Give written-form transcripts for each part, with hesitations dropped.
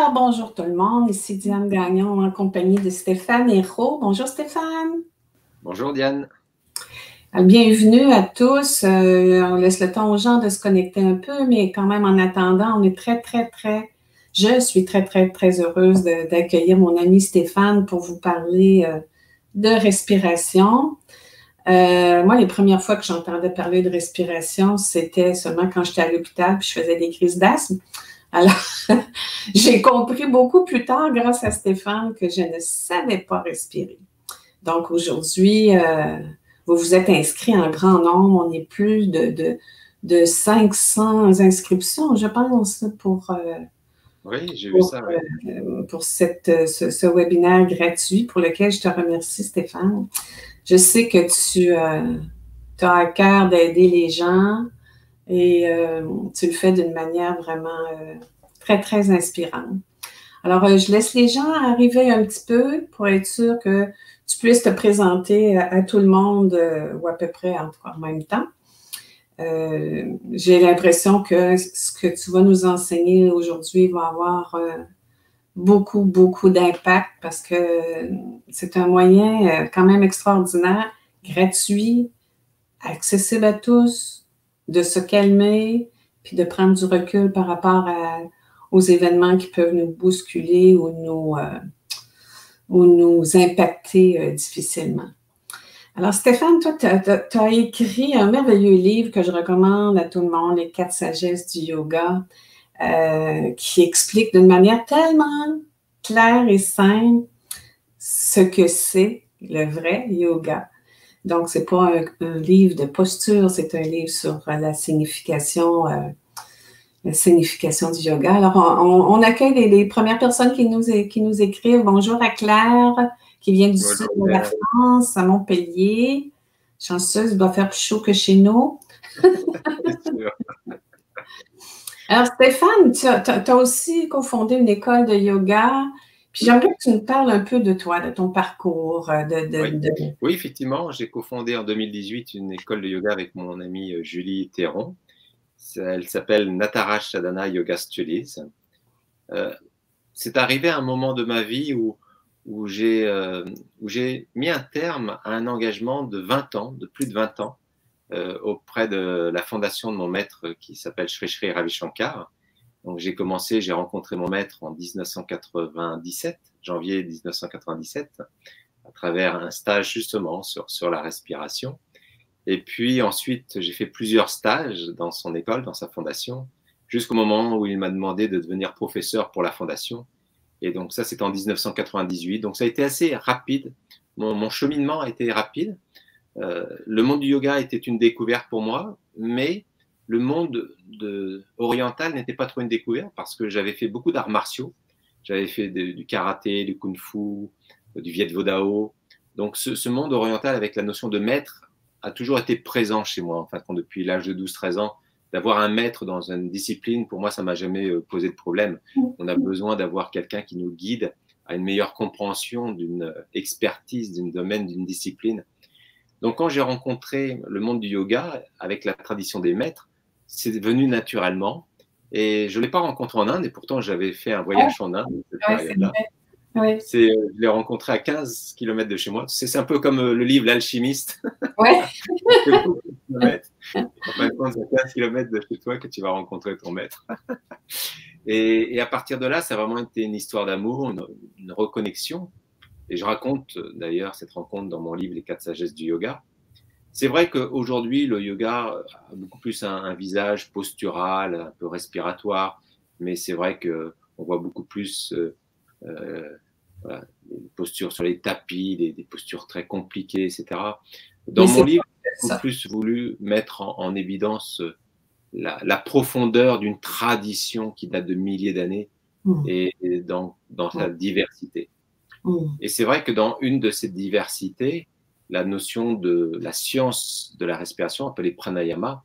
Alors, bonjour tout le monde, ici Diane Gagnon en compagnie de Stéphane Hérault. Bonjour Stéphane. Bonjour Diane. Bienvenue à tous. On laisse le temps aux gens de se connecter un peu, mais quand même en attendant, on est je suis très heureuse d'accueillir mon ami Stéphane pour vous parler de respiration. Moi, les premières fois que j'entendais parler de respiration, c'était seulement quand j'étais à l'hôpital puis je faisais des crises d'asthme. Alors, j'ai compris beaucoup plus tard, grâce à Stéphane, que je ne savais pas respirer. Donc, aujourd'hui, vous vous êtes inscrits en grand nombre. On est plus de 500 inscriptions, je pense, oui, j'ai vu ça, oui. Pour ce webinaire gratuit pour lequel je te remercie, Stéphane. Je sais que tu as à cœur d'aider les gens et tu le fais d'une manière vraiment très inspirante. Alors, je laisse les gens arriver un petit peu pour être sûr que tu puisses te présenter à tout le monde ou à peu près en même temps. J'ai l'impression que ce que tu vas nous enseigner aujourd'hui va avoir beaucoup d'impact parce que c'est un moyen quand même extraordinaire, gratuit, accessible à tous, de se calmer, puis de prendre du recul par rapport aux événements qui peuvent nous bousculer ou nous impacter difficilement. Alors, Stéphane, toi, tu as écrit un merveilleux livre que je recommande à tout le monde, Les 4 sagesses du yoga, qui explique d'une manière tellement claire et simple ce que c'est le vrai yoga. Donc, c'est pas un livre de posture, c'est un livre sur la signification du yoga. Alors, on accueille les premières personnes qui nous écrivent. Bonjour à Claire, qui vient du sud de la France, à Montpellier. Chanceuse, il doit faire plus chaud que chez nous. C'est sûr. Alors, Stéphane, tu as aussi cofondé une école de yoga. Puis j'aimerais que tu nous parles un peu de toi, de ton parcours. Oui, effectivement, j'ai cofondé en 2018 une école de yoga avec mon amie Julie Théron. Elle s'appelle Nataraj Sadhana Yoga Studies. C'est arrivé à un moment de ma vie où j'ai mis un terme à un engagement de 20 ans, de plus de 20 ans, auprès de la fondation de mon maître qui s'appelle Shri Shri Ravi Shankar. Donc j'ai rencontré mon maître en 1997, janvier 1997, à travers un stage justement sur la respiration. Et puis ensuite, j'ai fait plusieurs stages dans son école, dans sa fondation, jusqu'au moment où il m'a demandé de devenir professeur pour la fondation. Et donc ça, c'était en 1998. Donc ça a été assez rapide. Mon cheminement a été rapide. Le monde du yoga était une découverte pour moi, mais le monde oriental n'était pas trop une découverte parce que j'avais fait beaucoup d'arts martiaux. J'avais fait du karaté, du kung-fu, du viet vo dao. Donc ce monde oriental avec la notion de maître a toujours été présent chez moi. En fait, depuis l'âge de 12-13 ans, d'avoir un maître dans une discipline, pour moi, ça m'a jamais posé de problème. On a besoin d'avoir quelqu'un qui nous guide à une meilleure compréhension d'une expertise, d'un domaine, d'une discipline. Donc, quand j'ai rencontré le monde du yoga avec la tradition des maîtres, c'est venu naturellement. Et je ne l'ai pas rencontré en Inde, et pourtant j'avais fait un voyage en Inde cette période-là. Oui. Je l'ai rencontré à 15 km de chez moi. C'est un peu comme le livre L'Alchimiste. Oui. En fin de compte, c'est à 15 km de chez toi que tu vas rencontrer ton maître. Et à partir de là, ça a vraiment été une histoire d'amour, une reconnexion. Et je raconte d'ailleurs cette rencontre dans mon livre Les 4 sagesses du yoga. C'est vrai qu'aujourd'hui, le yoga a beaucoup plus un visage postural, un peu respiratoire, mais c'est vrai qu'on voit beaucoup plus voilà, des postures sur les tapis, des postures très compliquées, etc. Dans mon livre, j'ai beaucoup plus voulu mettre en évidence la profondeur d'une tradition qui date de milliers d'années et dans sa diversité. Et c'est vrai que dans une de ces diversités, la notion de la science de la respiration, appelée pranayama,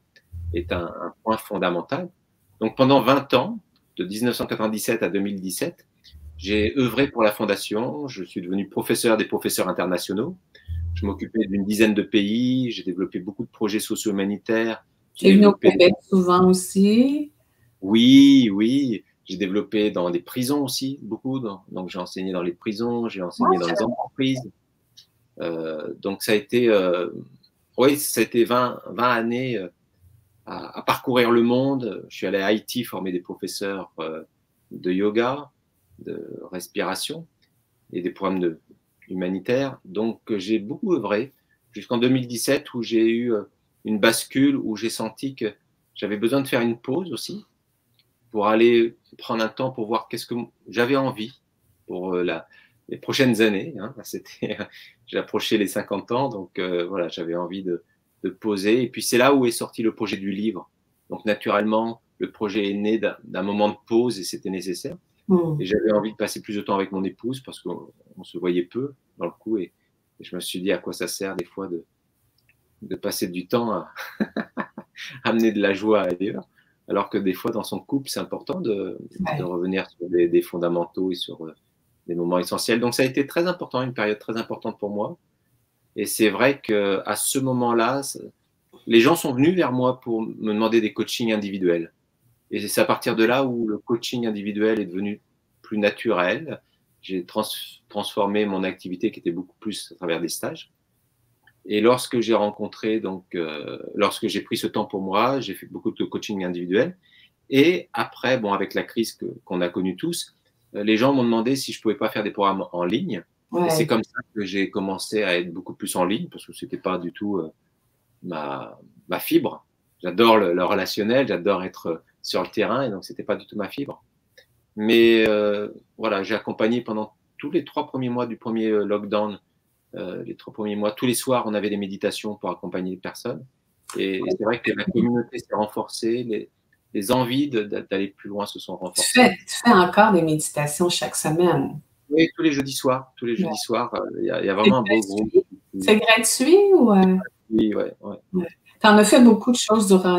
est un point fondamental. Donc pendant 20 ans, de 1997 à 2017, j'ai œuvré pour la fondation, je suis devenu professeur des professeurs internationaux, je m'occupais d'une dizaine de pays, j'ai développé beaucoup de projets socio-humanitaires. Tu es venu au Québec souvent aussi. Oui, J'ai développé dans des prisons aussi, beaucoup. Donc, j'ai enseigné dans les prisons, j'ai enseigné Ouais, dans les entreprises. Donc, ça a été, oui, ça a été 20 années à parcourir le monde. Je suis allé à Haïti former des professeurs de yoga, de respiration et des programmes humanitaires. Donc, j'ai beaucoup œuvré jusqu'en 2017 où j'ai eu une bascule, où j'ai senti que j'avais besoin de faire une pause aussi pour aller prendre un temps pour voir qu'est-ce que j'avais envie pour les prochaines années. Hein. J'approchais les 50 ans, donc voilà, j'avais envie de poser. Et puis c'est là où est sorti le projet du livre. Donc naturellement, le projet est né d'un moment de pause et c'était nécessaire. Et j'avais envie de passer plus de temps avec mon épouse parce qu'on se voyait peu dans le coup. Et je me suis dit à quoi ça sert des fois de passer du temps à amener de la joie ailleurs. Alors que des fois, dans son couple, c'est important de revenir sur des fondamentaux et sur des moments essentiels. Donc, ça a été très important, une période très importante pour moi. Et c'est vrai qu'à ce moment-là, les gens sont venus vers moi pour me demander des coachings individuels. Et c'est à partir de là où le coaching individuel est devenu plus naturel. J'ai transformé mon activité qui était beaucoup plus à travers des stages. Et lorsque j'ai rencontré, donc, lorsque j'ai pris ce temps pour moi, j'ai fait beaucoup de coaching individuel. Et après, bon, avec la crise qu'on a connue tous, les gens m'ont demandé si je pouvais pas faire des programmes en ligne. Ouais. Et c'est comme ça que j'ai commencé à être beaucoup plus en ligne parce que c'était pas du tout ma fibre. J'adore le relationnel, j'adore être sur le terrain et donc c'était pas du tout ma fibre. Mais voilà, j'ai accompagné pendant tous les 3 premiers mois du premier lockdown. Les 3 premiers mois, tous les soirs, on avait des méditations pour accompagner les personnes. Et c'est vrai que la communauté s'est renforcée, les envies d'aller plus loin se sont renforcées. Tu fais encore des méditations chaque semaine? Oui, tous les jeudis soirs. Tous les jeudis soirs, il y a vraiment un beau groupe. C'est gratuit ou? Oui, ouais. Tu en as fait beaucoup de choses durant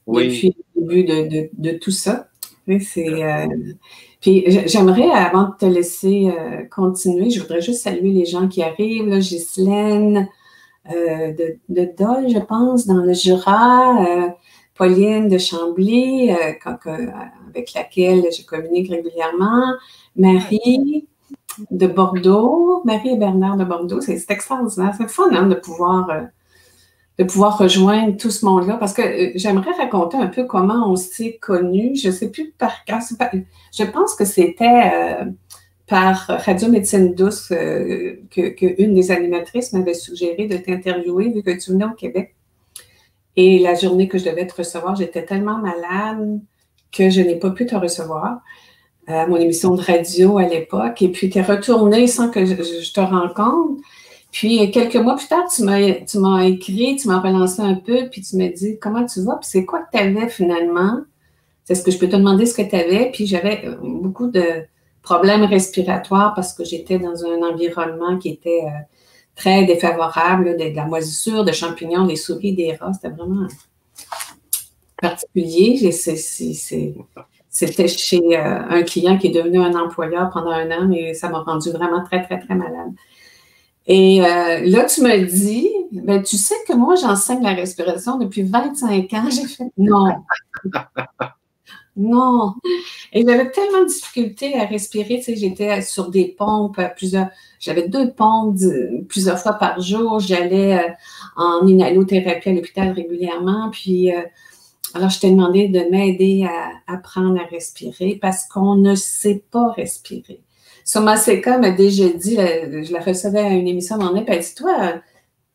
oui. Depuis le début de tout ça. Oui, puis j'aimerais, avant de te laisser continuer, je voudrais juste saluer les gens qui arrivent, là, Ghislaine de Dole, je pense, dans le Jura, Pauline de Chambly, avec laquelle je communique régulièrement, Marie de Bordeaux, Marie et Bernard de Bordeaux, c'est extraordinaire, c'est fun hein, de pouvoir rejoindre tout ce monde-là, parce que j'aimerais raconter un peu comment on s'est connus. Je ne sais plus par cœur. Je pense que c'était par Radio Médecine Douce qu'une des animatrices m'avait suggéré de t'interviewer vu que tu venais au Québec. Et la journée que je devais te recevoir, j'étais tellement malade que je n'ai pas pu te recevoir à mon émission de radio à l'époque. Et puis, tu es retournée sans que je te rencontre. Puis, quelques mois plus tard, tu m'as écrit, tu m'as relancé un peu, puis tu m'as dit « Comment tu vas? » Puis, c'est quoi que tu avais finalement? Est-ce que je peux te demander ce que tu avais? Puis, j'avais beaucoup de problèmes respiratoires parce que j'étais dans un environnement qui était très défavorable, de la moisissure, de champignons, des souris, des rats. C'était vraiment particulier. C'était chez un client qui est devenu un employeur pendant 1 an, mais ça m'a rendu vraiment très, très, très malade. Et là, tu me dis, ben, tu sais que moi, j'enseigne la respiration depuis 25 ans. J'ai fait non. Non. Et j'avais tellement de difficultés à respirer. Tu sais, j'étais sur des pompes j'avais 2 pompes plusieurs fois par jour. J'allais en inhalothérapie à l'hôpital régulièrement. Puis, alors, je t'ai demandé de m'aider à apprendre à respirer parce qu'on ne sait pas respirer. Soma Seka m'a déjà dit, je la recevais à une émission à un moment donné, puis elle dit, toi,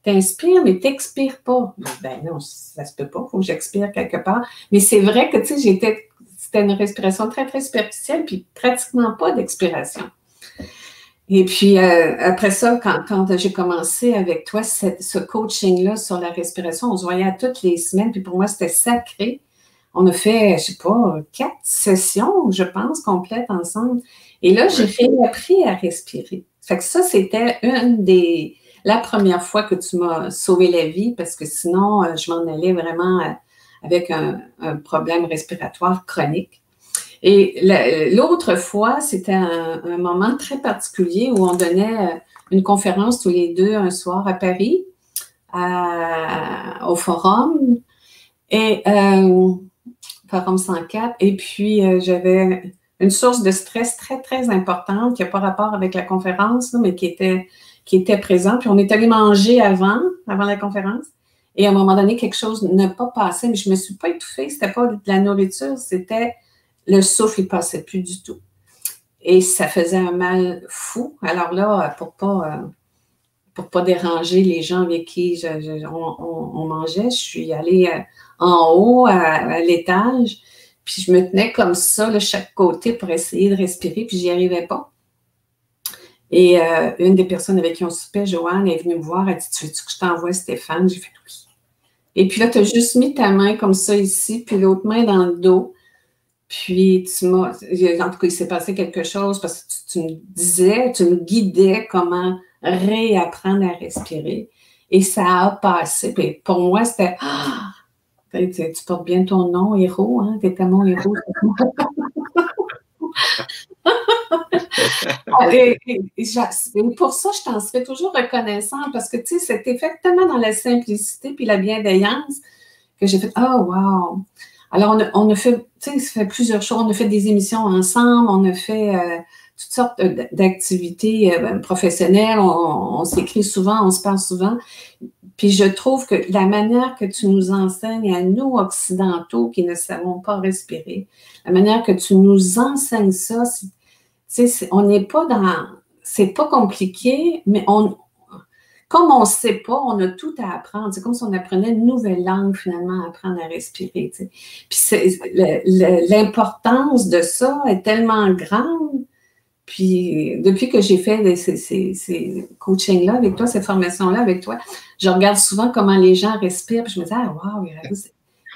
t'inspires, mais t'expires pas. Ben non, ça se peut pas, il faut que j'expire quelque part. Mais c'est vrai que, tu sais, c'était une respiration très, très superficielle, puis pratiquement pas d'expiration. Et puis, après ça, quand j'ai commencé avec toi, ce coaching-là sur la respiration, on se voyait toutes les semaines, puis pour moi, c'était sacré. On a fait, je sais pas, 4 sessions, je pense, complètes ensemble. Et là, j'ai réappris à respirer. Fait que ça, c'était la première fois que tu m'as sauvé la vie parce que sinon, je m'en allais vraiment avec un problème respiratoire chronique. Et l'autre fois, c'était un moment très particulier où on donnait une conférence tous les 2 un soir à Paris, au Forum. Et Forum 104. Et puis, j'avais une source de stress très, très importante qui n'a pas rapport avec la conférence, là, mais qui était présente. Puis, on est allé manger avant la conférence. Et à un moment donné, quelque chose n'a pas passé, mais je ne me suis pas étouffée. C'était pas de la nourriture, c'était le souffle, il ne passait plus du tout. Et ça faisait un mal fou. Alors là, pour pas déranger les gens avec qui on mangeait, je suis allée en haut, à l'étage, puis je me tenais comme ça, de chaque côté, pour essayer de respirer, puis j'y arrivais pas. Et une des personnes avec qui on soupait, Joanne, est venue me voir, elle dit, tu veux-tu que je t'envoie Stéphane? J'ai fait oui. Et puis là, tu as juste mis ta main comme ça ici, puis l'autre main dans le dos. Puis en tout cas, il s'est passé quelque chose parce que tu me disais, tu me guidais comment réapprendre à respirer. Et ça a passé. Puis pour moi, c'était tu portes bien ton nom, héros, hein? T'étais mon héros. Et pour ça, je t'en serais toujours reconnaissante parce que, tu sais, c'était fait tellement dans la simplicité puis la bienveillance que j'ai fait, oh, wow! Alors, on a fait, tu sais, ça fait plusieurs choses. On a fait des émissions ensemble, on a fait toutes sortes d'activités professionnelles, on s'écrit souvent, on se parle souvent. Puis je trouve que la manière que tu nous enseignes à nous, occidentaux, qui ne savons pas respirer, la manière que tu nous enseignes ça, on n'est pas dans... C'est pas compliqué, mais comme on ne sait pas, on a tout à apprendre. C'est comme si on apprenait une nouvelle langue, finalement, à apprendre à respirer. Tu sais. Puis l'importance de ça est tellement grande. Puis depuis que j'ai fait ces coachings-là avec toi, ces formations-là avec toi, je regarde souvent comment les gens respirent. Puis je me dis, ah, wow,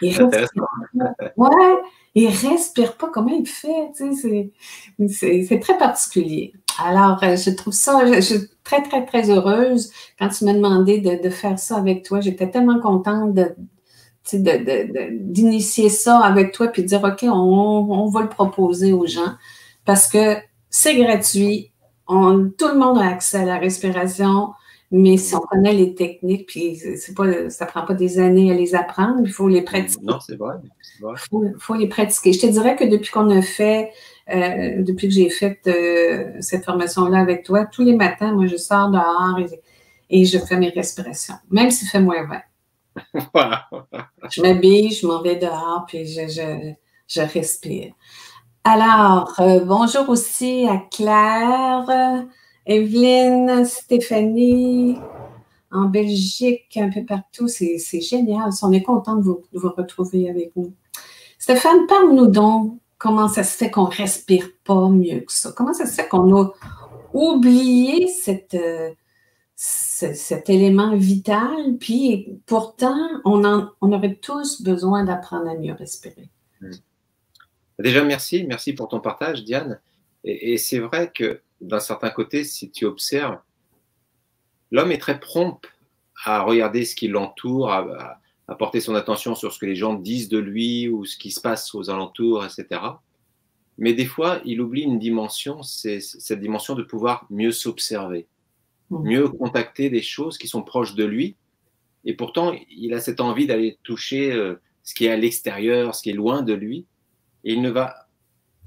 il respire pas. Ouais, il respire pas. Comment il fait? Tu sais, c'est très particulier. Alors, je trouve ça, je suis très, très, très heureuse quand tu m'as demandé de faire ça avec toi. J'étais tellement contente d'initier ça avec toi puis de dire, OK, on va le proposer aux gens parce que c'est gratuit. Tout le monde a accès à la respiration, mais si on connaît les techniques, puis ça ne prend pas des années à les apprendre, il faut les pratiquer. Non, c'est vrai. Il faut les pratiquer. Je te dirais que depuis depuis que j'ai fait cette formation-là avec toi, tous les matins, moi, je sors dehors et je fais mes respirations, même s'il fait moins 20. Je m'habille, je m'en vais dehors, puis je respire. Alors, bonjour aussi à Claire, Evelyne, Stéphanie, en Belgique, un peu partout. C'est génial. On est content de vous retrouver avec nous. Stéphane, parle-nous donc comment ça se fait qu'on ne respire pas mieux que ça. Comment ça se fait qu'on a oublié cet élément vital, puis pourtant, on aurait tous besoin d'apprendre à mieux respirer. Déjà, merci pour ton partage, Diane. Et c'est vrai que d'un certain côté, si tu observes, l'homme est très prompt à regarder ce qui l'entoure, à porter son attention sur ce que les gens disent de lui ou ce qui se passe aux alentours, etc. Mais des fois, il oublie une dimension, c'est cette dimension de pouvoir mieux s'observer, mieux contacter des choses qui sont proches de lui. Et pourtant, il a cette envie d'aller toucher ce qui est à l'extérieur, ce qui est loin de lui. Et il ne va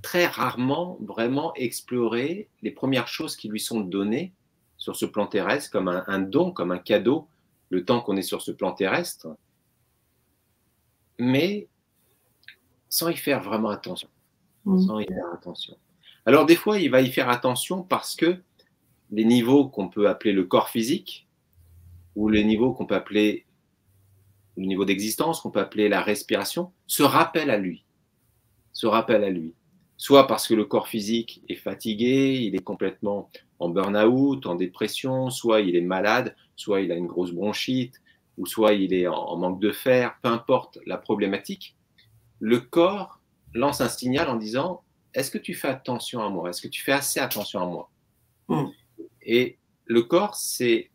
très rarement vraiment explorer les premières choses qui lui sont données sur ce plan terrestre, comme un don, comme un cadeau, le temps qu'on est sur ce plan terrestre, mais sans y faire vraiment attention. Sans y faire attention. Alors des fois, il va y faire attention parce que les niveaux qu'on peut appeler le corps physique, ou les niveaux qu'on peut appeler le niveau d'existence, qu'on peut appeler la respiration, se rappellent à lui. Soit parce que le corps physique est fatigué, il est complètement en burn-out, en dépression, soit il est malade, soit il a une grosse bronchite, ou soit il est en manque de fer, peu importe la problématique, le corps lance un signal en disant « Est-ce que tu fais attention à moi? Est-ce que tu fais assez attention à moi ?» Et le corps, c'est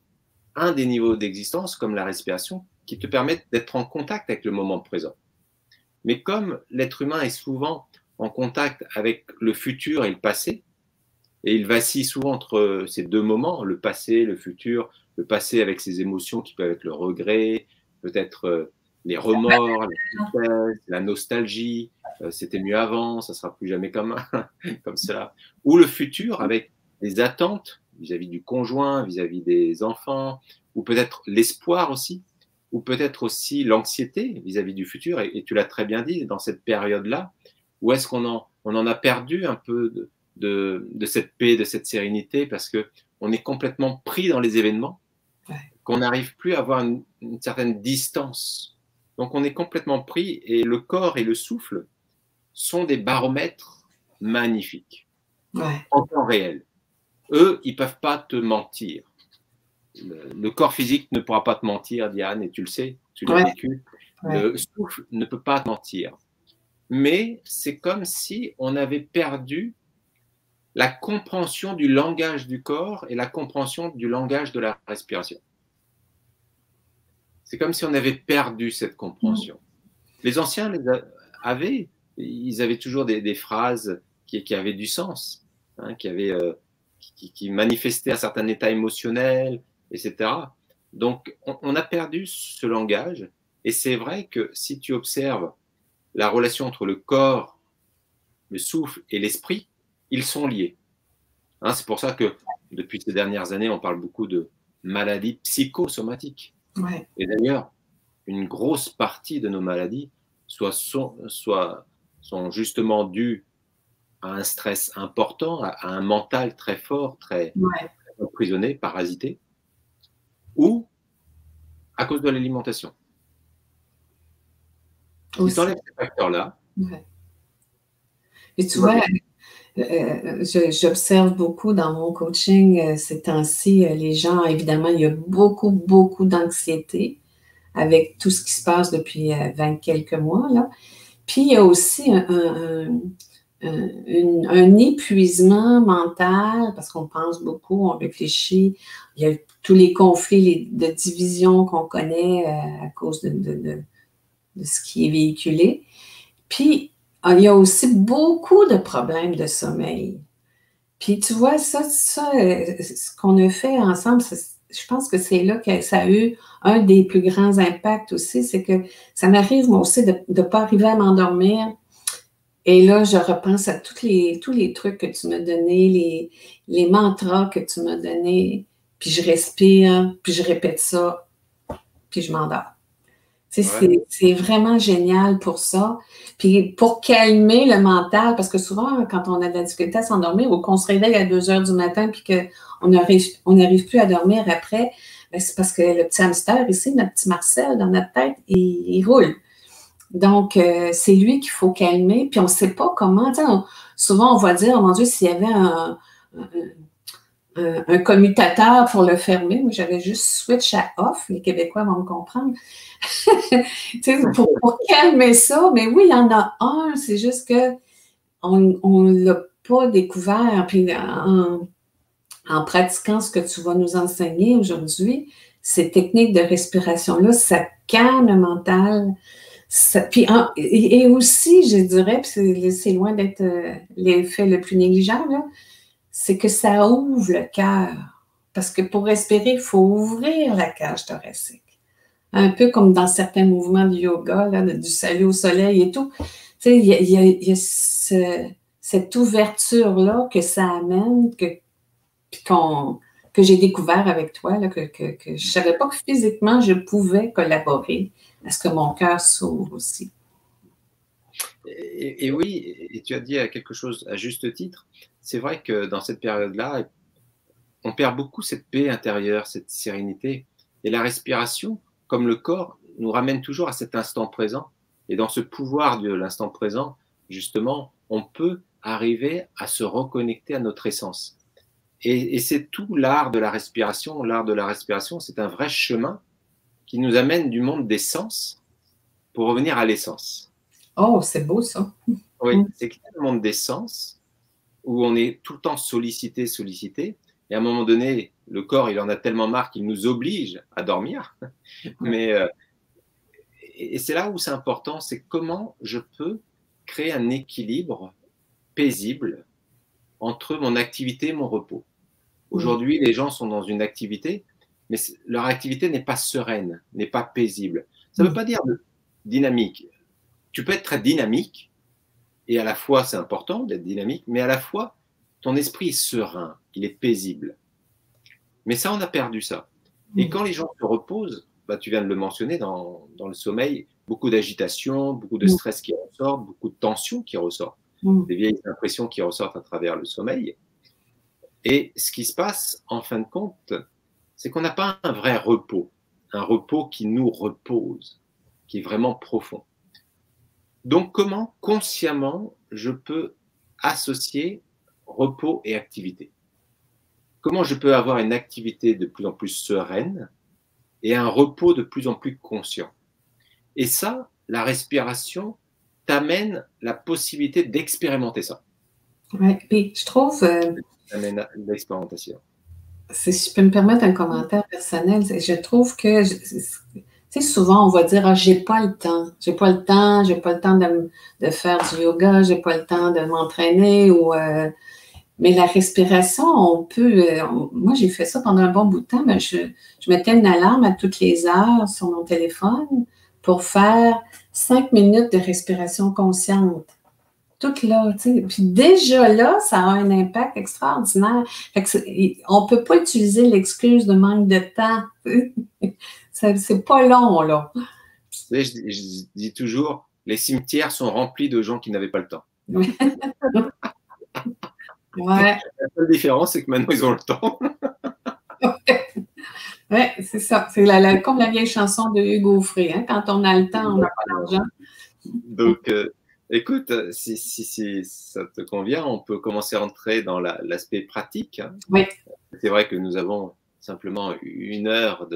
un des niveaux d'existence, comme la respiration, qui te permettent d'être en contact avec le moment présent. Mais comme l'être humain est souvent en contact avec le futur et le passé, et il vacille souvent entre ces deux moments, le passé, le futur, le passé avec ses émotions qui peuvent être le regret, peut-être les remords, la tristesse, la nostalgie, c'était mieux avant, ça sera plus jamais comme, comme cela. Ou le futur avec des attentes vis-à-vis du conjoint, vis-à-vis des enfants, ou peut-être l'espoir aussi, ou peut-être aussi l'anxiété vis-à-vis du futur. Et tu l'as très bien dit, dans cette période-là, où est-ce qu'on en a perdu un peu de cette paix, de cette sérénité, parce qu'on est complètement pris dans les événements, qu'on n'arrive plus à avoir une certaine distance. Donc on est complètement pris, et le corps et le souffle sont des baromètres magnifiques, en temps réel. Eux, ils ne peuvent pas te mentir. Le corps physique ne pourra pas te mentir, Diane, et tu le sais, tu l'as vécu. Le souffle ne peut pas te mentir. Mais c'est comme si on avait perdu la compréhension du langage du corps et la compréhension du langage de la respiration. C'est comme si on avait perdu cette compréhension. Les anciens ils avaient toujours des phrases qui avaient du sens, hein, qui manifestaient un certain état émotionnel, etc. Donc, on a perdu ce langage. Et c'est vrai que si tu observes la relation entre le corps, le souffle et l'esprit, ils sont liés. Hein, c'est pour ça que depuis ces dernières années, on parle beaucoup de maladies psychosomatiques. Et d'ailleurs, une grosse partie de nos maladies sont justement dues à un stress important, à un mental très fort, très emprisonné, parasité, ou à cause de l'alimentation. Si tu enlèves ces facteurs-là. Et tu vois, j'observe beaucoup dans mon coaching ces temps-ci, les gens, évidemment, il y a beaucoup, beaucoup d'anxiété avec tout ce qui se passe depuis 20 quelques mois, là. Puis, il y a aussi un épuisement mental, parce qu'on pense beaucoup, on réfléchit, il y a tous les conflits de division qu'on connaît à cause de ce qui est véhiculé. Puis, il y a aussi beaucoup de problèmes de sommeil. Puis, tu vois, ce qu'on a fait ensemble, je pense que c'est là que ça a eu un des plus grands impacts aussi, c'est que ça m'arrive, moi aussi, de ne pas arriver à m'endormir. Et là, je repense à tous les trucs que tu m'as donnés, les mantras que tu m'as donnés, puis je respire, puis je répète ça, puis je m'endors. C'est vraiment génial pour ça. Puis pour calmer le mental, parce que souvent, quand on a de la difficulté à s'endormir ou qu'on se réveille à 2 heures du matin puis qu'on n'arrive plus à dormir après, ben c'est parce que le petit hamster ici, notre petit Marcel, dans notre tête, il roule. Donc, c'est lui qu'il faut calmer. Puis on ne sait pas comment. Souvent, on va dire, oh mon Dieu, s'il y avait un commutateur pour le fermer. Moi, j'avais juste switch à off. Les Québécois vont me comprendre. pour calmer ça, mais oui, il y en a un. C'est juste qu'on ne l'a pas découvert. Puis en pratiquant ce que tu vas nous enseigner aujourd'hui, ces techniques de respiration-là, ça calme le mental. Et aussi, je dirais, puis c'est loin d'être l'effet le plus négligeable, c'est que ça ouvre le cœur. Parce que pour respirer, il faut ouvrir la cage thoracique. Un peu comme dans certains mouvements de yoga, là, du salut au soleil et tout. Tu sais, il y a cette ouverture-là que ça amène, que j'ai découvert avec toi, là, que je ne savais pas que physiquement, je pouvais collaborer à ce que mon cœur s'ouvre aussi. Et oui, et tu as dit quelque chose à juste titre. C'est vrai que dans cette période-là, on perd beaucoup cette paix intérieure, cette sérénité. Et la respiration, comme le corps, nous ramène toujours à cet instant présent. Et dans ce pouvoir de l'instant présent, justement, on peut arriver à se reconnecter à notre essence. Et c'est tout l'art de la respiration. L'art de la respiration, c'est un vrai chemin qui nous amène du monde des sens pour revenir à l'essence. Oh, c'est beau ça. Oui, c'est le monde des sens où on est tout le temps sollicité, et à un moment donné, le corps, il en a tellement marre qu'il nous oblige à dormir. Mais et c'est là où c'est important, c'est comment je peux créer un équilibre paisible entre mon activité et mon repos. Aujourd'hui, les gens sont dans une activité, mais leur activité n'est pas sereine, n'est pas paisible. Ça ne veut pas dire dynamique. Tu peux être très dynamique, Et à la fois, c'est important d'être dynamique, mais à la fois, ton esprit est serein, il est paisible. Mais ça, on a perdu ça. Et quand les gens se reposent, bah, tu viens de le mentionner, dans le sommeil, beaucoup d'agitation, beaucoup de stress qui ressort, beaucoup de tension qui ressort, des vieilles impressions qui ressortent à travers le sommeil. Et ce qui se passe, en fin de compte, c'est qu'on n'a pas un vrai repos, un repos qui nous repose, qui est vraiment profond. Donc, comment consciemment je peux associer repos et activité? Comment je peux avoir une activité de plus en plus sereine et un repos de plus en plus conscient? Et ça, la respiration t'amène la possibilité d'expérimenter ça. Oui, puis je trouve, T'amène à l'expérimentation. si je peux me permettre un commentaire personnel, je trouve que, tu sais, souvent on va dire, ah, j'ai pas le temps, j'ai pas le temps, j'ai pas le temps de faire du yoga, j'ai pas le temps de m'entraîner, mais la respiration, on peut, moi j'ai fait ça pendant un bon bout de temps, mais je mettais une alarme à toutes les heures sur mon téléphone pour faire 5 minutes de respiration consciente. Tout là, tu sais. Puis déjà là, ça a un impact extraordinaire. Fait que on ne peut pas utiliser l'excuse de manque de temps. C'est pas long, là. Tu sais, je dis toujours, les cimetières sont remplis de gens qui n'avaient pas le temps. Ouais. La seule différence, c'est que maintenant, ils ont le temps. Oui, c'est ça. C'est comme la vieille chanson de Hugo Frey. Hein? Quand on a le temps, on n'a pas d'argent. Donc, écoute, si ça te convient, on peut commencer à entrer dans l'aspect pratique. Hein. Oui. C'est vrai que nous avons simplement 1 heure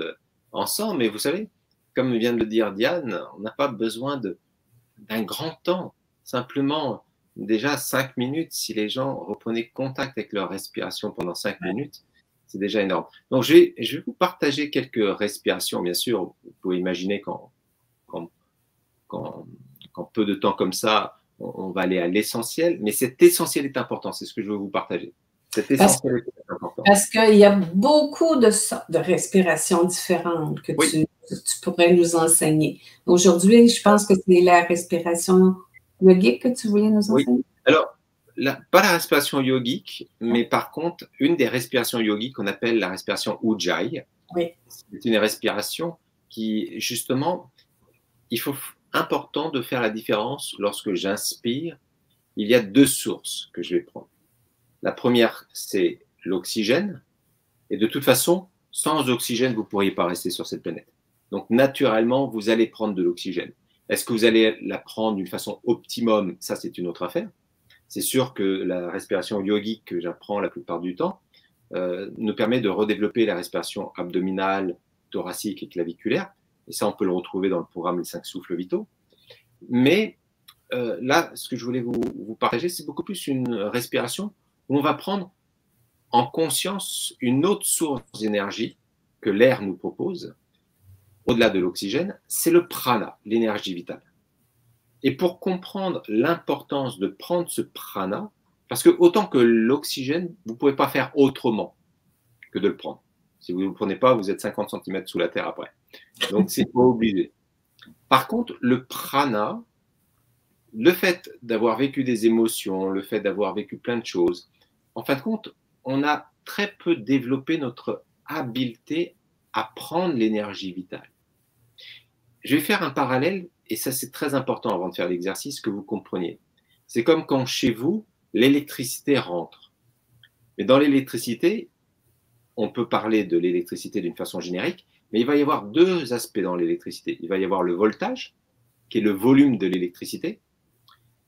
ensemble, mais vous savez, comme vient de le dire Diane, on n'a pas besoin d'un grand temps. Simplement, déjà 5 minutes, si les gens reprenaient contact avec leur respiration pendant 5 minutes, c'est déjà énorme. Donc, je vais vous partager quelques respirations, bien sûr. Vous pouvez imaginer qu'en peu de temps comme ça, on va aller à l'essentiel. Mais cet essentiel est important, c'est ce que je veux vous partager. Cet essentiel est important. Parce qu'il y a beaucoup de sortes de respirations différentes que tu pourrais nous enseigner. Aujourd'hui, je pense que c'est la respiration yogique que tu voulais nous enseigner. Oui. Alors, pas la respiration yogique, mais par contre, une des respirations yogiques qu'on appelle la respiration Ujjayi. Oui. C'est une respiration qui, justement, il faut important de faire la différence lorsque j'inspire. Il y a 2 sources que je vais prendre. La première, c'est l'oxygène. Et de toute façon, sans oxygène, vous ne pourriez pas rester sur cette planète. Donc, naturellement, vous allez prendre de l'oxygène. Est-ce que vous allez la prendre d'une façon optimum? Ça, c'est une autre affaire. C'est sûr que la respiration yogique que j'apprends la plupart du temps nous permet de redévelopper la respiration abdominale, thoracique et claviculaire. Et ça, on peut le retrouver dans le programme Les 5 souffles vitaux. Mais là, ce que je voulais vous partager, c'est beaucoup plus une respiration où on va prendre en conscience une autre source d'énergie que l'air nous propose, au-delà de l'oxygène, c'est le prana, l'énergie vitale. Et pour comprendre l'importance de prendre ce prana, parce que autant que l'oxygène, vous ne pouvez pas faire autrement que de le prendre. Si vous ne le prenez pas, vous êtes 50 cm sous la terre après. Donc, c'est pas obligé. Par contre, le prana, le fait d'avoir vécu des émotions, le fait d'avoir vécu plein de choses, en fin de compte, on a très peu développé notre habileté à prendre l'énergie vitale. Je vais faire un parallèle, et ça c'est très important avant de faire l'exercice, que vous compreniez. C'est comme quand chez vous, l'électricité rentre. Mais dans l'électricité, on peut parler de l'électricité d'une façon générique, mais il va y avoir 2 aspects dans l'électricité. Il va y avoir le voltage, qui est le volume de l'électricité,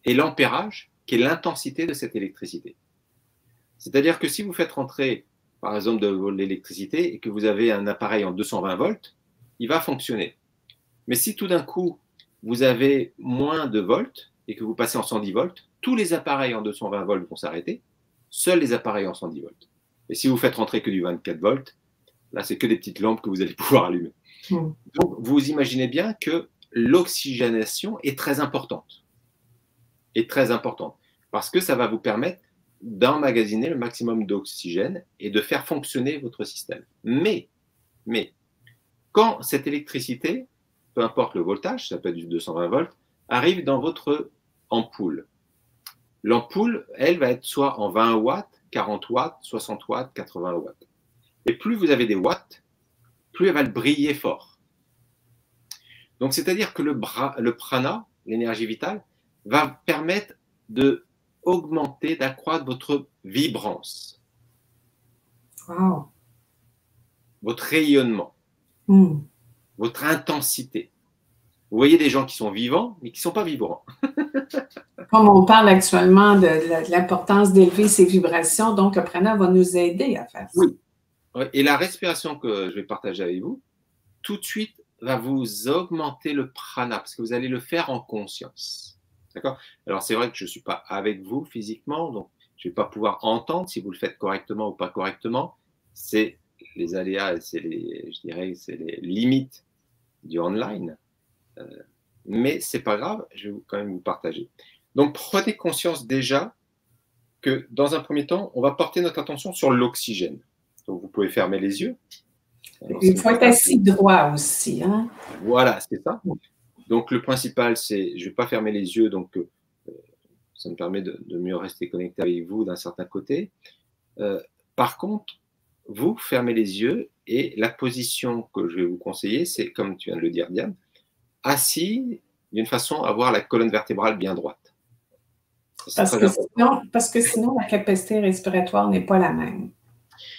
et l'ampérage, qui est l'intensité de cette électricité. C'est-à-dire que si vous faites rentrer, par exemple, de l'électricité et que vous avez un appareil en 220 volts, il va fonctionner. Mais si tout d'un coup, vous avez moins de volts et que vous passez en 110 volts, tous les appareils en 220 volts vont s'arrêter, seuls les appareils en 110 volts. Et si vous faites rentrer que du 24 volts, là, c'est que des petites lampes que vous allez pouvoir allumer. Donc, vous imaginez bien que l'oxygénation est très importante. Est très importante. Parce que ça va vous permettre d'emmagasiner le maximum d'oxygène et de faire fonctionner votre système. Mais, quand cette électricité, peu importe le voltage, ça peut être du 220 volts, arrive dans votre ampoule, L'ampoule, elle, va être soit en 20 watts, 40 watts, 60 watts, 80 watts. Et plus vous avez des watts, plus elle va briller fort. Donc, c'est-à-dire que le prana, l'énergie vitale, va permettre d'augmenter, d'accroître votre vibrance, Wow. votre rayonnement, votre intensité. Vous voyez des gens qui sont vivants, mais qui ne sont pas vibrants. Comme on parle actuellement de l'importance d'élever ses vibrations, donc le prana va nous aider à faire ça. Oui. Et la respiration que je vais partager avec vous, tout de suite, va vous augmenter le prana, parce que vous allez le faire en conscience. D'accord? Alors, c'est vrai que je ne suis pas avec vous physiquement, donc je ne vais pas pouvoir entendre si vous le faites correctement ou pas correctement. C'est les aléas, c'est les, je dirais, c'est les limites du online. Mais ce n'est pas grave, je vais quand même vous partager. Donc, prenez conscience déjà que dans un premier temps, on va porter notre attention sur l'oxygène. Donc, vous pouvez fermer les yeux. Alors, il faut être assis droit aussi. Hein? Voilà, c'est ça. Donc, le principal, c'est, je ne vais pas fermer les yeux, donc ça me permet de mieux rester connecté avec vous d'un certain côté. Par contre, vous fermez les yeux et la position que je vais vous conseiller, c'est, comme tu viens de le dire, Diane, assis d'une façon à avoir la colonne vertébrale bien droite. Parce que sinon, la capacité respiratoire n'est pas la même.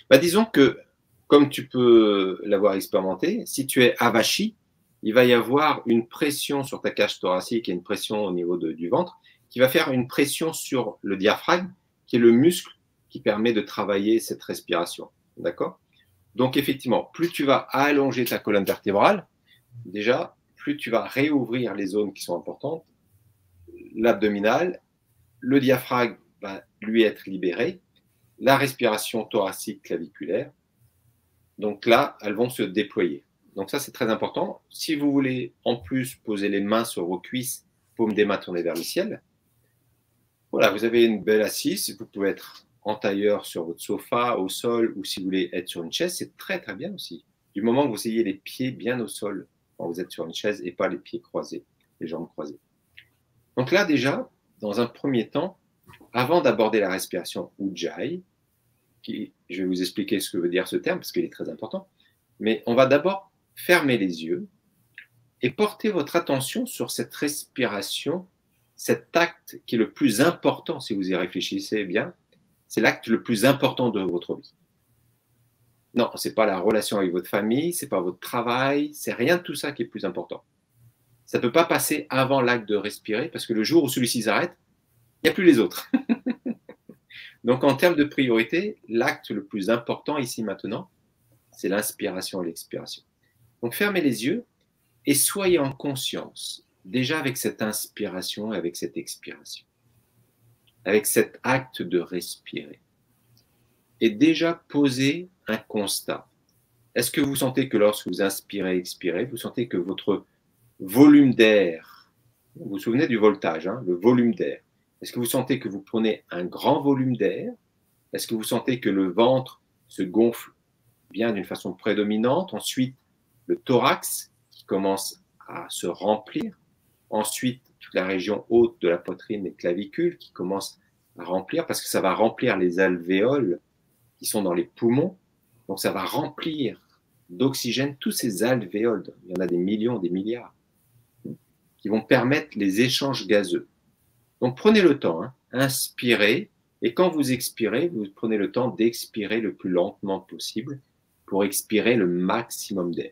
Bah, disons que, comme tu peux l'avoir expérimenté, si tu es avachi, il va y avoir une pression sur ta cage thoracique et une pression au niveau du ventre qui va faire une pression sur le diaphragme, qui est le muscle qui permet de travailler cette respiration. D'accord? Donc, effectivement, plus tu vas allonger ta colonne vertébrale, déjà, plus tu vas réouvrir les zones qui sont importantes, l'abdominal, le diaphragme va lui être libéré, la respiration thoracique claviculaire. Donc là, elles vont se déployer. Donc ça, c'est très important. Si vous voulez en plus poser les mains sur vos cuisses, paume des mains tournées vers le ciel, voilà, vous avez une belle assise. Vous pouvez être en tailleur sur votre sofa, au sol, ou si vous voulez être sur une chaise, c'est très très bien aussi. Du moment que vous ayez les pieds bien au sol quand vous êtes sur une chaise et pas les pieds croisés, les jambes croisées. Donc là, déjà, dans un premier temps, avant d'aborder la respiration Ujjayi, je vais vous expliquer ce que veut dire ce terme parce qu'il est très important, mais on va d'abord fermer les yeux et porter votre attention sur cette respiration, cet acte qui est le plus important, si vous y réfléchissez bien, c'est l'acte le plus important de votre vie. Non, ce n'est pas la relation avec votre famille, ce n'est pas votre travail, c'est rien de tout ça qui est plus important. Ça ne peut pas passer avant l'acte de respirer parce que le jour où celui-ci s'arrête, il n'y a plus les autres. Donc, en termes de priorité, l'acte le plus important ici maintenant, c'est l'inspiration et l'expiration. Donc, fermez les yeux et soyez en conscience, déjà avec cette inspiration et avec cette expiration, avec cet acte de respirer. Et déjà posez un constat. Est-ce que vous sentez que lorsque vous inspirez et expirez, vous sentez que votre volume d'air, vous vous souvenez du voltage, hein, le volume d'air, est-ce que vous sentez que vous prenez un grand volume d'air? Est-ce que vous sentez que le ventre se gonfle bien d'une façon prédominante? Ensuite, le thorax qui commence à se remplir. Ensuite, toute la région haute de la poitrine et clavicules qui commence à remplir parce que ça va remplir les alvéoles qui sont dans les poumons. Donc, ça va remplir d'oxygène tous ces alvéoles. Il y en a des millions, des milliards qui vont permettre les échanges gazeux. Donc, prenez le temps, hein, inspirez. Et quand vous expirez, vous prenez le temps d'expirer le plus lentement possible pour expirer le maximum d'air.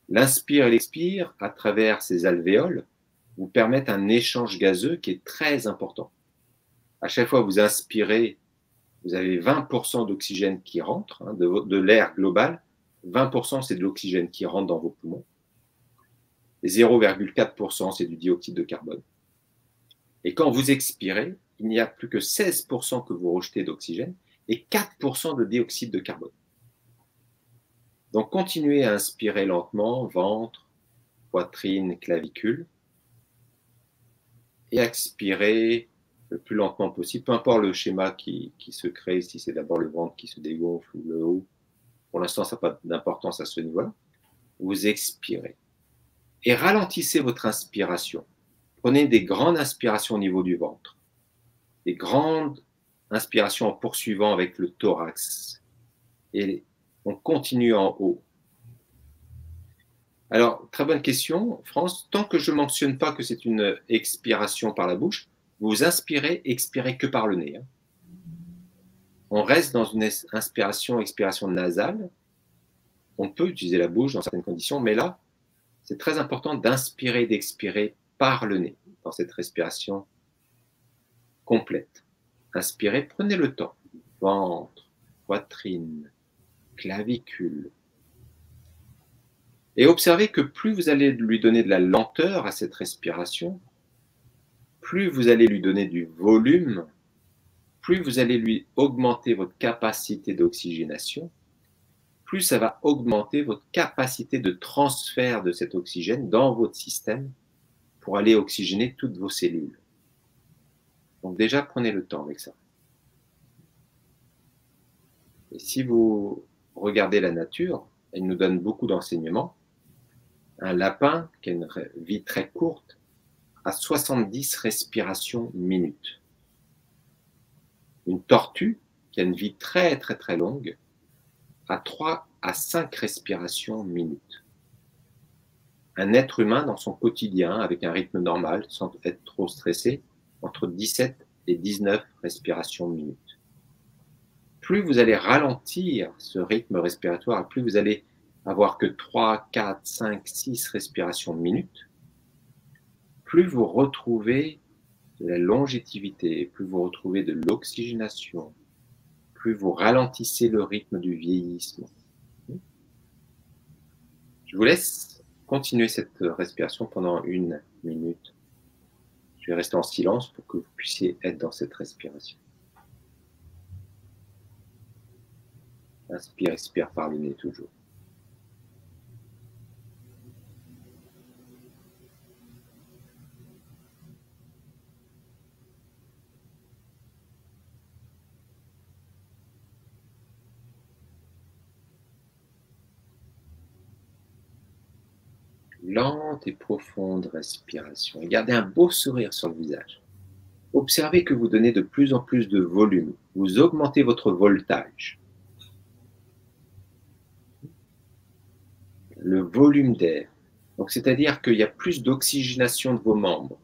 L'inspire et l'expire à travers ces alvéoles vous permettent un échange gazeux qui est très important. À chaque fois que vous inspirez, vous avez 20% d'oxygène qui rentre, hein, de l'air global. 20% c'est de l'oxygène qui rentre dans vos poumons. Et 0,4% c'est du dioxyde de carbone. Et quand vous expirez, il n'y a plus que 16% que vous rejetez d'oxygène et 4% de dioxyde de carbone. Donc, continuez à inspirer lentement, ventre, poitrine, clavicule, et expirez le plus lentement possible, peu importe le schéma qui se crée, si c'est d'abord le ventre qui se dégonfle ou le haut. Pour l'instant, ça n'a pas d'importance à ce niveau-là. Vous expirez. Et ralentissez votre inspiration. Prenez des grandes inspirations au niveau du ventre. des grandes inspirations en poursuivant avec le thorax. Et on continue en haut. Alors, très bonne question, France. Tant que je ne mentionne pas que c'est une expiration par la bouche, vous inspirez, expirez que par le nez. On reste dans une inspiration, expiration nasale. On peut utiliser la bouche dans certaines conditions, mais là, c'est très important d'inspirer, d'expirer par le nez dans cette respiration complète. Inspirez, prenez le temps. Ventre, poitrine, clavicule. Et observez que plus vous allez lui donner de la lenteur à cette respiration, plus vous allez lui donner du volume, plus vous allez lui augmenter votre capacité d'oxygénation, plus ça va augmenter votre capacité de transfert de cet oxygène dans votre système pour aller oxygéner toutes vos cellules. Donc déjà, prenez le temps avec ça. Et si vous regardez la nature, elle nous donne beaucoup d'enseignements. Un lapin qui a une vie très courte a 70 respirations minutes. Une tortue qui a une vie très très très longue a 3 à 5 respirations minutes. Un être humain dans son quotidien, avec un rythme normal, sans être trop stressé, entre 17 et 19 respirations minutes. Plus vous allez ralentir ce rythme respiratoire, plus vous allez avoir que 3, 4, 5, 6 respirations minutes, plus vous retrouvez de la longévité, plus vous retrouvez de l'oxygénation, plus vous ralentissez le rythme du vieillissement. Je vous laisse continuer cette respiration pendant 1 minute. Je vais rester en silence pour que vous puissiez être dans cette respiration. Inspire, expire par le nez toujours. Lente et profonde respiration. Et gardez un beau sourire sur le visage. Observez que vous donnez de plus en plus de volume. Vous augmentez votre voltage. Le volume d'air. Donc, c'est-à-dire qu'il y a plus d'oxygénation de vos membres,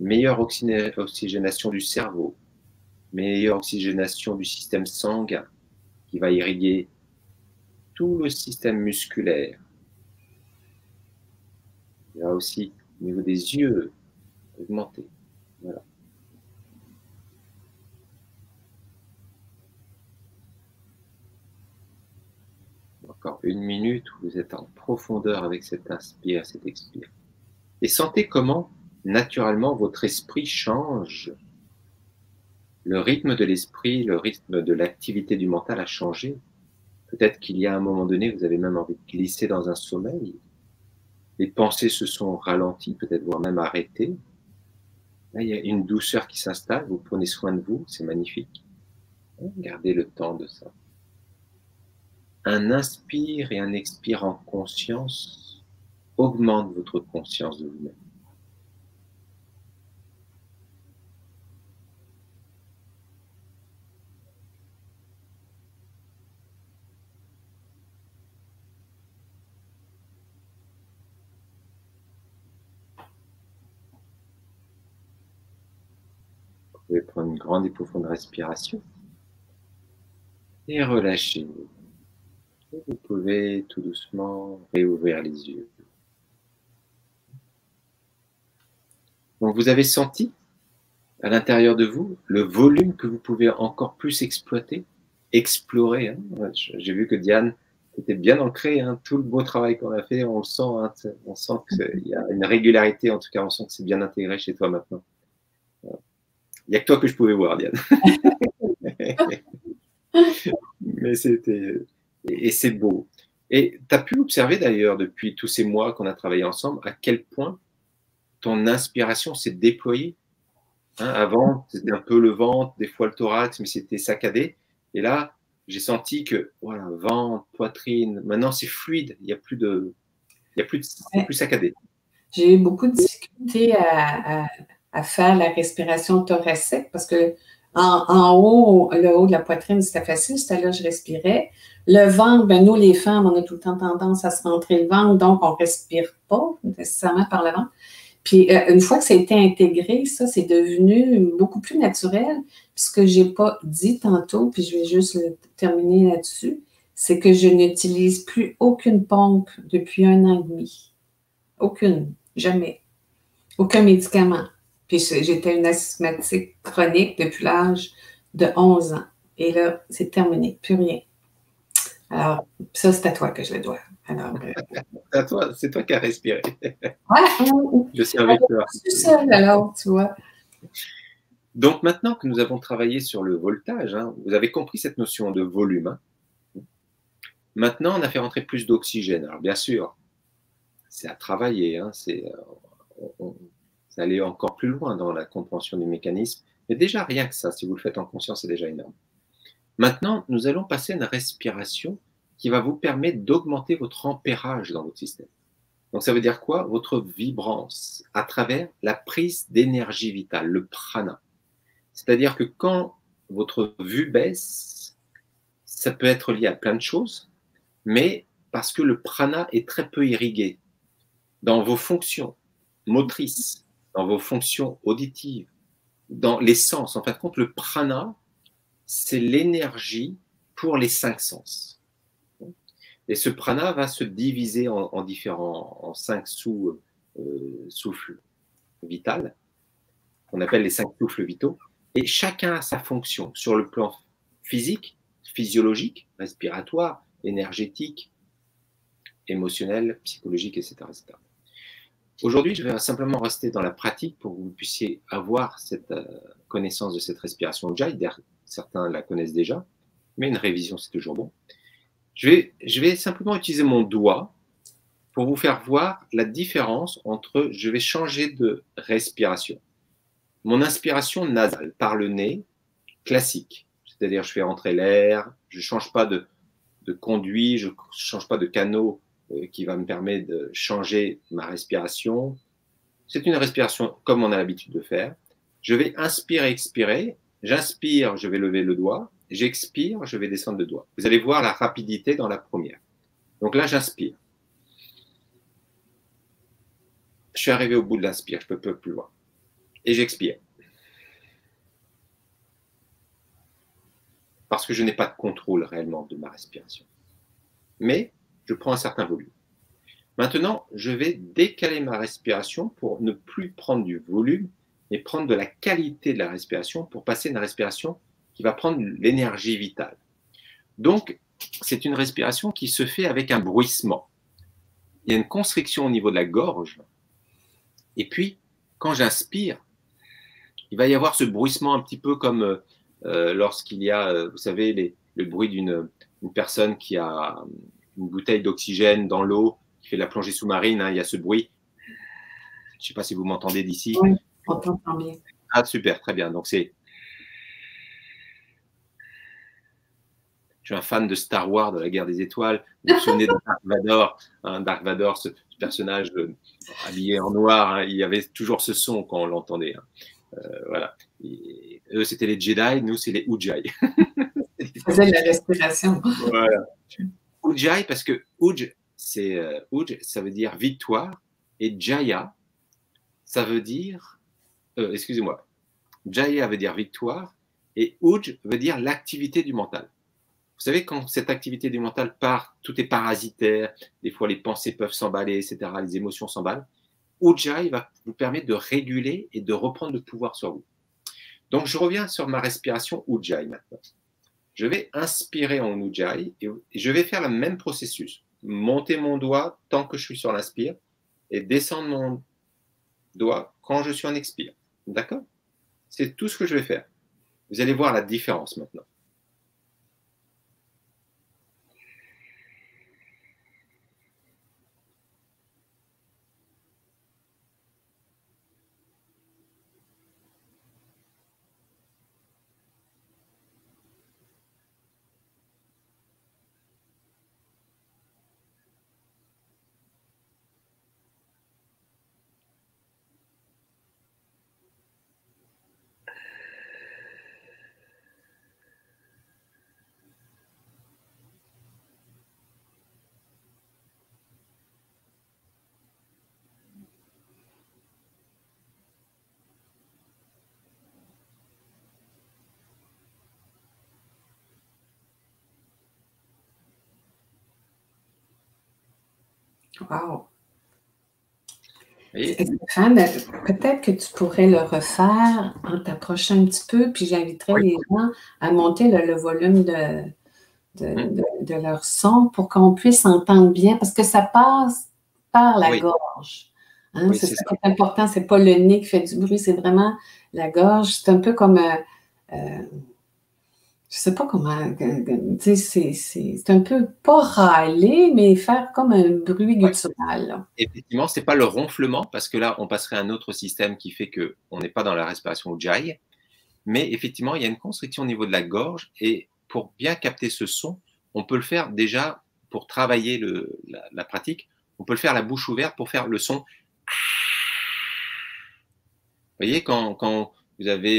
meilleure oxygénation du cerveau, meilleure oxygénation du système sanguin qui va irriguer tout le système musculaire. Il y a aussi au niveau des yeux augmenter. Voilà. Encore 1 minute où vous êtes en profondeur avec cet inspire, cet expire. Et sentez comment, naturellement, votre esprit change. Le rythme de l'esprit, le rythme de l'activité du mental a changé. Peut-être qu'il y a un moment donné, vous avez même envie de glisser dans un sommeil. Les pensées se sont ralenties, peut-être voire même arrêtées. Là, il y a une douceur qui s'installe, vous prenez soin de vous, c'est magnifique. Gardez le temps de ça. Un inspire et un expire en conscience augmente votre conscience de vous-même. Vous pouvez prendre une grande et profonde respiration et relâchez-vous. Vous pouvez tout doucement réouvrir les yeux. Donc vous avez senti à l'intérieur de vous le volume que vous pouvez encore plus exploiter, explorer. J'ai vu que Diane était bien ancrée, tout le beau travail qu'on a fait, on le sent, on sent qu'il y a une régularité, en tout cas on sent que c'est bien intégré chez toi maintenant. Il n'y a que toi que je pouvais voir, Diane. Mais c'était... Et c'est beau. Et tu as pu observer d'ailleurs depuis tous ces mois qu'on a travaillé ensemble à quel point ton inspiration s'est déployée. Avant, c'était un peu le ventre, des fois le thorax, mais c'était saccadé. Et là, j'ai senti que voilà, ventre, poitrine, maintenant c'est fluide, il n'y a plus de, c'est plus saccadé. J'ai eu beaucoup de difficultés à à faire la respiration thoracique parce que en haut, le haut de la poitrine, c'était facile, c'était là que je respirais. Le ventre, ben nous, les femmes, on a tout le temps tendance à se rentrer le ventre, donc on ne respire pas nécessairement par le ventre. Puis une fois que ça a été intégré, ça, c'est devenu beaucoup plus naturel. Puis ce que je n'ai pas dit tantôt, puis je vais juste terminer là-dessus, c'est que je n'utilise plus aucune pompe depuis 1 an et demi. Aucune, jamais. Aucun médicament. Puis j'étais une asthmatique chronique depuis l'âge de 11 ans. Et là, c'est terminé, plus rien. Alors, ça, c'est à toi que je le dois. Alors, c'est toi qui as respiré. ouais, Le serviteur. Je suis seule, alors, tu vois. Donc maintenant que nous avons travaillé sur le voltage, hein, vous avez compris cette notion de volume. Hein. Maintenant, on a fait rentrer plus d'oxygène. Alors bien sûr, c'est à travailler, hein, c'est aller encore plus loin dans la compréhension du mécanisme. Mais déjà, rien que ça, si vous le faites en conscience, c'est déjà énorme. Maintenant, nous allons passer à une respiration qui va vous permettre d'augmenter votre ampérage dans votre système. Donc ça veut dire quoi? Votre vibrance à travers la prise d'énergie vitale, le prana. C'est-à-dire que quand votre vue baisse, ça peut être lié à plein de choses, mais parce que le prana est très peu irrigué dans vos fonctions motrices, dans vos fonctions auditives, dans les sens. En fin de compte, le prana, c'est l'énergie pour les 5 sens. Et ce prana va se diviser en 5 souffles vitales, qu'on appelle les 5 souffles vitaux. Et chacun a sa fonction sur le plan physique, physiologique, respiratoire, énergétique, émotionnel, psychologique, etc. etc. Aujourd'hui, je vais simplement rester dans la pratique pour que vous puissiez avoir cette connaissance de cette respiration Ujjayi. Certains la connaissent déjà, mais une révision, c'est toujours bon. Je vais simplement utiliser mon doigt pour vous faire voir la différence entre, je vais changer de respiration. Mon inspiration nasale par le nez, classique, c'est-à-dire je fais rentrer l'air, je ne change pas de conduit, je ne change pas de canaux qui va me permettre de changer ma respiration. C'est une respiration comme on a l'habitude de faire. Je vais inspirer, expirer. J'inspire, je vais lever le doigt. J'expire, je vais descendre le doigt. Vous allez voir la rapidité dans la première. Donc là, j'inspire. Je suis arrivé au bout de l'inspire, je ne peux plus loin. Et j'expire. Parce que je n'ai pas de contrôle réellement de ma respiration. Mais je prends un certain volume. Maintenant, je vais décaler ma respiration pour ne plus prendre du volume, mais prendre de la qualité de la respiration pour passer à une respiration qui va prendre l'énergie vitale. Donc, c'est une respiration qui se fait avec un bruissement. Il y a une constriction au niveau de la gorge. Et puis, quand j'inspire, il va y avoir ce bruissement un petit peu comme lorsqu'il y a, vous savez, le bruit d'une personne qui a une bouteille d'oxygène dans l'eau, qui fait la plongée sous-marine, hein, il y a ce bruit. Je ne sais pas si vous m'entendez d'ici. Oui, on t'entend bien. Ah, super, très bien. Donc, je suis un fan de Star Wars, de la guerre des étoiles. Vous vous souvenez de Dark Vador, hein, Dark Vador, ce personnage habillé en noir, hein, il y avait toujours ce son quand on l'entendait. Hein. Voilà. Et eux, c'était les Jedi, nous, c'est les Ujjayi. Ils faisaient la respiration. Voilà. Ujjayi, parce que Uj, ça veut dire victoire, et Jaya, ça veut dire, excusez-moi, Jaya veut dire victoire, et Uj veut dire l'activité du mental. Vous savez, quand cette activité du mental part, tout est parasitaire, des fois les pensées peuvent s'emballer, etc., les émotions s'emballent. Ujjayi va vous permettre de réguler et de reprendre le pouvoir sur vous. Donc, je reviens sur ma respiration Ujjayi maintenant. Je vais inspirer en Ujjayi et je vais faire le même processus. Monter mon doigt tant que je suis sur l'inspire et descendre mon doigt quand je suis en expire. D'accord? C'est tout ce que je vais faire. Vous allez voir la différence maintenant. Wow. Vous voyez? Stéphane, peut-être que tu pourrais le refaire en t'approchant un petit peu, puis j'inviterais Oui. les gens à monter le volume de leur son pour qu'on puisse entendre bien, parce que ça passe par la Oui, gorge. Hein, oui, c'est c'est ça ça. qui est important, c'est pas le nez qui fait du bruit, c'est vraiment la gorge. C'est un peu comme, je sais pas comment, tu sais, c'est un peu pas râler, mais faire comme un bruit Ouais. guttural, là. Effectivement, c'est pas le ronflement, parce que là, on passerait à un autre système qui fait qu'on n'est pas dans la respiration Ujjayi. Mais effectivement, il y a une constriction au niveau de la gorge, et pour bien capter ce son, on peut le faire déjà pour travailler la pratique. On peut le faire la bouche ouverte pour faire le son. Vous voyez, quand vous avez,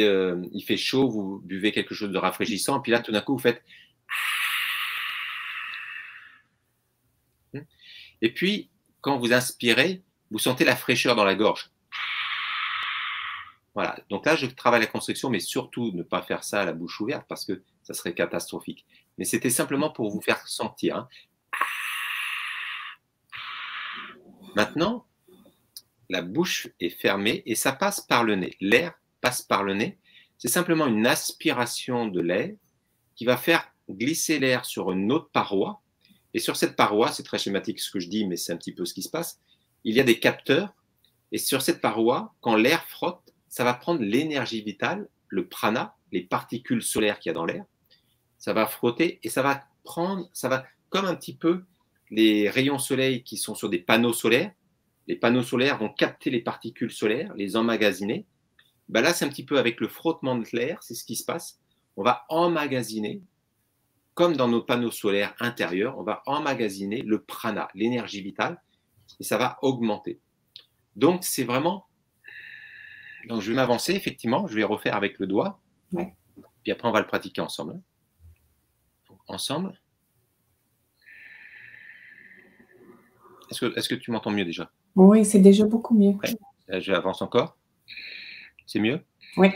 il fait chaud, vous buvez quelque chose de rafraîchissant, et puis là, tout d'un coup, vous faites. Et puis, quand vous inspirez, vous sentez la fraîcheur dans la gorge. Voilà. Donc là, je travaille la constriction, mais surtout ne pas faire ça à la bouche ouverte parce que ça serait catastrophique. Mais c'était simplement pour vous faire sentir. Hein. Maintenant, la bouche est fermée et ça passe par le nez. L'air passe par le nez. C'est simplement une aspiration de l'air qui va faire glisser l'air sur une autre paroi. Et sur cette paroi, c'est très schématique ce que je dis, mais c'est un petit peu ce qui se passe, il y a des capteurs. Et sur cette paroi, quand l'air frotte, ça va prendre l'énergie vitale, le prana, les particules solaires qu'il y a dans l'air. Ça va frotter et ça va prendre, ça va comme un petit peu les rayons soleil qui sont sur des panneaux solaires. Les panneaux solaires vont capter les particules solaires, les emmagasiner. Ben là, c'est un petit peu avec le frottement de l'air, c'est ce qui se passe. On va emmagasiner, comme dans nos panneaux solaires intérieurs, on va emmagasiner le prana, l'énergie vitale, et ça va augmenter. Donc, c'est vraiment. Donc, je vais m'avancer, effectivement, je vais refaire avec le doigt, Ouais. puis après, on va le pratiquer ensemble. Ensemble. Est-ce que tu m'entends mieux déjà? Oui, c'est déjà beaucoup mieux. Ouais. Je avance encore. C'est mieux? Oui.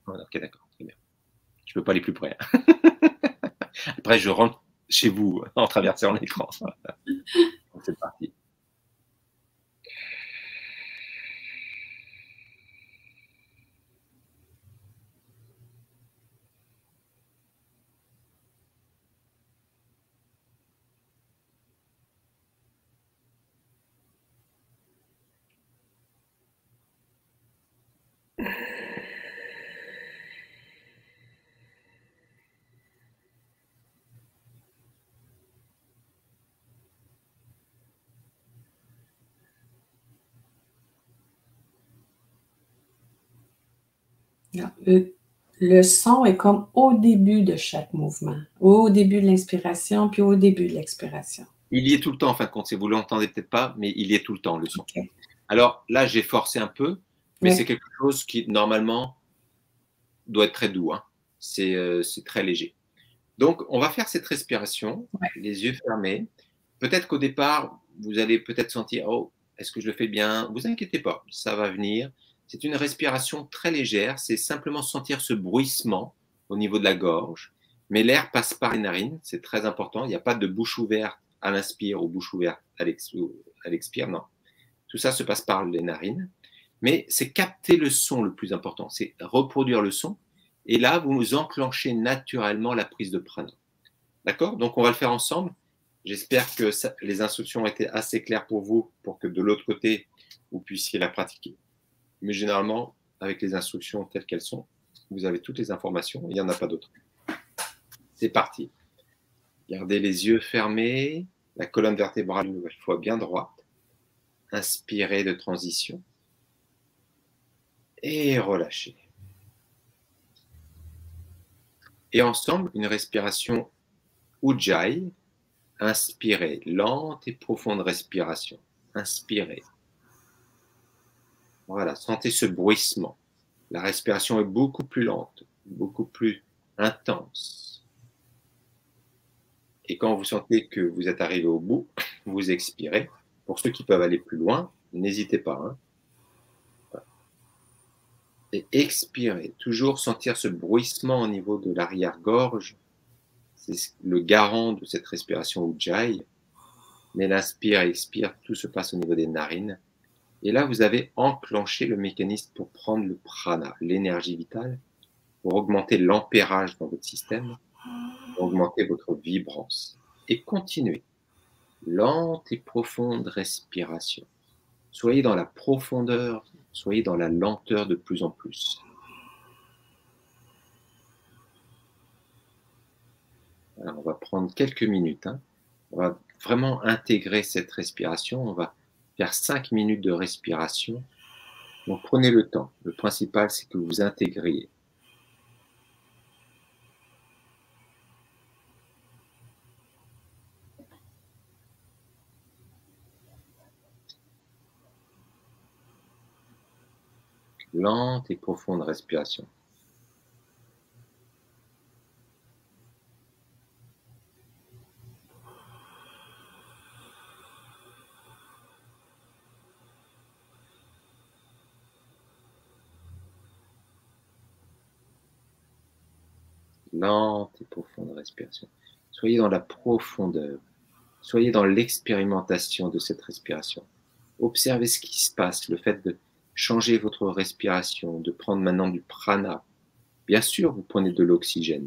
Ok, d'accord. Très bien. Je ne peux pas aller plus près. Après, je rentre chez vous en traversant l'écran. Donc, c'est parti. Le son est comme au début de chaque mouvement, au début de l'inspiration, puis au début de l'expiration. Il y est tout le temps, en fin de compte. Vous ne l'entendez peut-être pas, mais il y est tout le temps, le son. Okay. Alors là, j'ai forcé un peu, mais Oui. c'est quelque chose qui, normalement, doit être très doux. Hein. C'est très léger. Donc, on va faire cette respiration, les yeux fermés. Peut-être qu'au départ, vous allez peut-être sentir, oh, est-ce que je le fais bien? Vous inquiétez pas, ça va venir. C'est une respiration très légère, c'est simplement sentir ce bruissement au niveau de la gorge. Mais l'air passe par les narines, c'est très important. Il n'y a pas de bouche ouverte à l'inspire ou bouche ouverte à l'expire, non. Tout ça se passe par les narines. Mais c'est capter le son le plus important, c'est reproduire le son. Et là, vous enclenchez naturellement la prise de prana. D'accord? Donc, on va le faire ensemble. J'espère que les instructions ont été assez claires pour vous, pour que de l'autre côté, vous puissiez la pratiquer. Mais généralement, avec les instructions telles qu'elles sont, vous avez toutes les informations, il n'y en a pas d'autres. C'est parti. Gardez les yeux fermés, la colonne vertébrale une nouvelle fois bien droite. Inspirez de transition. Et relâchez. Et ensemble, une respiration Ujjayi. Inspirez, lente et profonde respiration. Inspirez. Voilà, sentez ce bruissement. La respiration est beaucoup plus lente, beaucoup plus intense. Et quand vous sentez que vous êtes arrivé au bout, vous expirez. Pour ceux qui peuvent aller plus loin, n'hésitez pas. Hein. Voilà. Et expirez. Toujours sentir ce bruissement au niveau de l'arrière-gorge. C'est le garant de cette respiration Ujjayi. Mais l'inspire et expire, tout se passe au niveau des narines. Et là, vous avez enclenché le mécanisme pour prendre le prana, l'énergie vitale, pour augmenter l'ampérage dans votre système, pour augmenter votre vibrance. Et continuez. Lente et profonde respiration. Soyez dans la profondeur, soyez dans la lenteur de plus en plus. Alors, on va prendre quelques minutes. On va vraiment intégrer cette respiration. On va faire 5 minutes de respiration. Donc, prenez le temps. Le principal, c'est que vous intégriez. Lente et profonde respiration. Lente et profonde respiration. Soyez dans la profondeur. Soyez dans l'expérimentation de cette respiration. Observez ce qui se passe, le fait de changer votre respiration, de prendre maintenant du prana. Bien sûr, vous prenez de l'oxygène,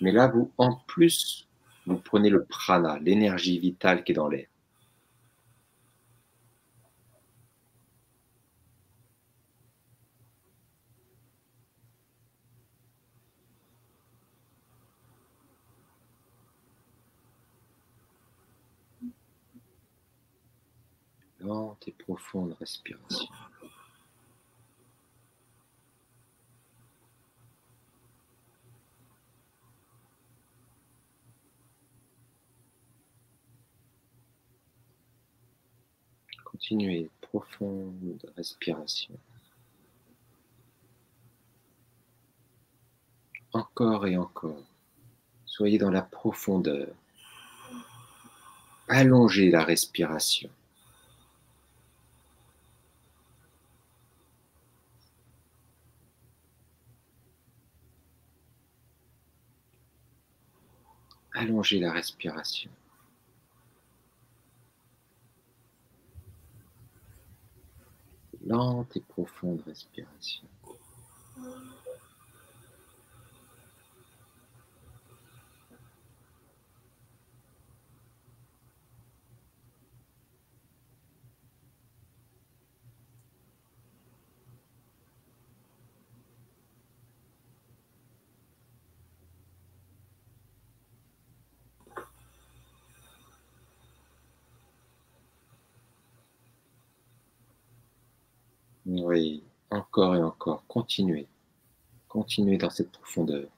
mais là, en plus, vous prenez le prana, l'énergie vitale qui est dans l'air. Lente et profonde respiration. Continuez, profonde respiration. Encore et encore. Soyez dans la profondeur. Allongez la respiration. Allongez la respiration. Lente et profonde respiration. Oui, encore et encore. Continuez. Continuez dans cette profondeur.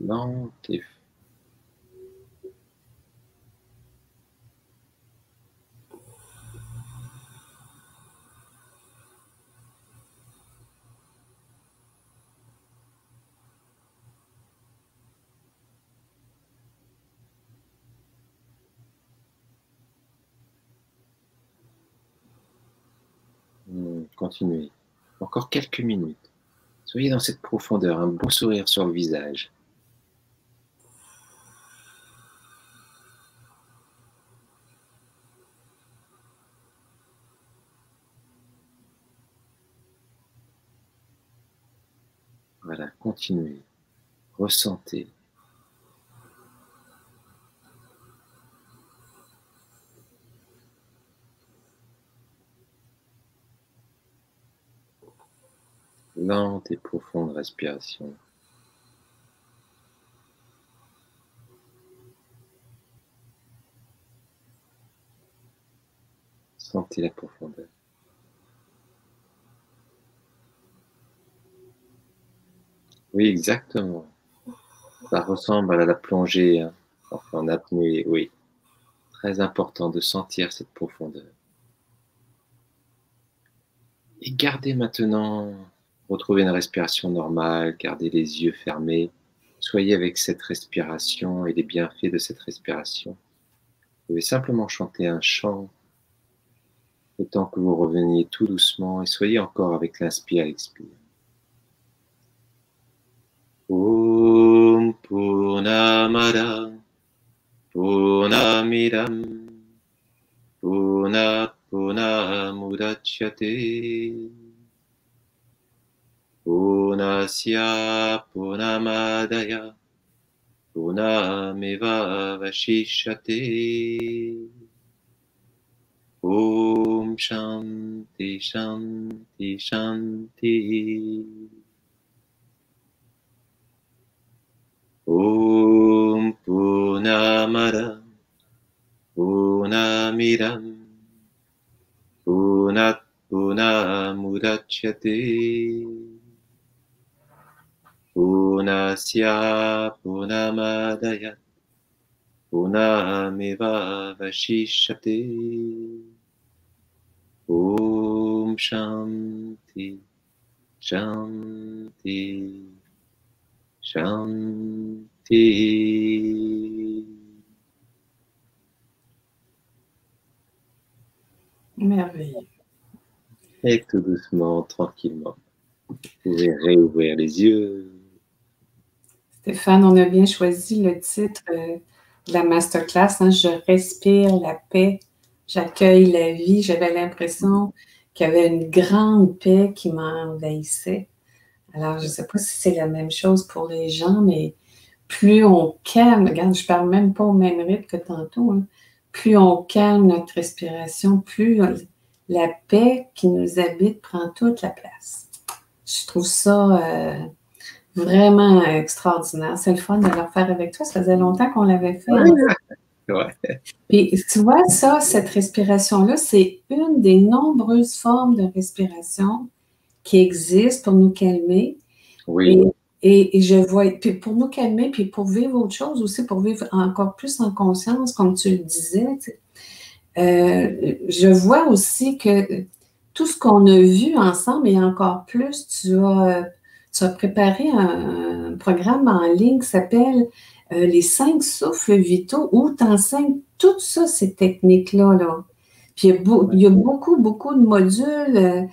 Lente et continuez. Encore quelques minutes. Soyez dans cette profondeur, un beau sourire sur le visage. Voilà, continuez. Ressentez. Lente et profonde respiration. Sentez la profondeur. Oui, exactement. Ça ressemble à la plongée en apnée, oui. Très important de sentir cette profondeur. Et gardez maintenant, retrouvez une respiration normale, gardez les yeux fermés. Soyez avec cette respiration et les bienfaits de cette respiration. Vous pouvez simplement chanter un chant le temps que vous reveniez tout doucement et soyez encore avec l'inspire et l'expire. Om Purnamada Purnamidam Purnat Purnamudachyate Purnasya Purnamadaya Purnameva Vashishyate. Om Shanti Shanti Shanti. Om Purnamada Purnamidam Purnat Purnamudachyate Purnasya Purnamadaya Purnameva Vashishyate. Om Shanti Shanti Shanti. Merveilleux. Et tout doucement, tranquillement, vous pouvez réouvrir les yeux. Stéphane, on a bien choisi le titre de la masterclass, hein, Je respire la paix, j'accueille la vie. J'avais l'impression qu'il y avait une grande paix qui m'envahissait. Alors, je ne sais pas si c'est la même chose pour les gens, mais plus on calme, regarde, je ne parle même pas au même rythme que tantôt, hein, plus on calme notre respiration, plus la paix qui nous habite prend toute la place. Je trouve ça vraiment extraordinaire. C'est le fun de le refaire avec toi. Ça faisait longtemps qu'on l'avait fait. Ouais. Puis, tu vois, ça, cette respiration-là, c'est une des nombreuses formes de respiration qui existent pour nous calmer. Oui. Et je vois, puis pour nous calmer, puis pour vivre autre chose aussi, pour vivre encore plus en conscience, comme tu le disais, je vois aussi que tout ce qu'on a vu ensemble et encore plus, tu as préparé un programme en ligne qui s'appelle les 5 souffles vitaux où tu enseignes toutes ça, ces techniques-là. Là. Puis il y a beaucoup, beaucoup de modules.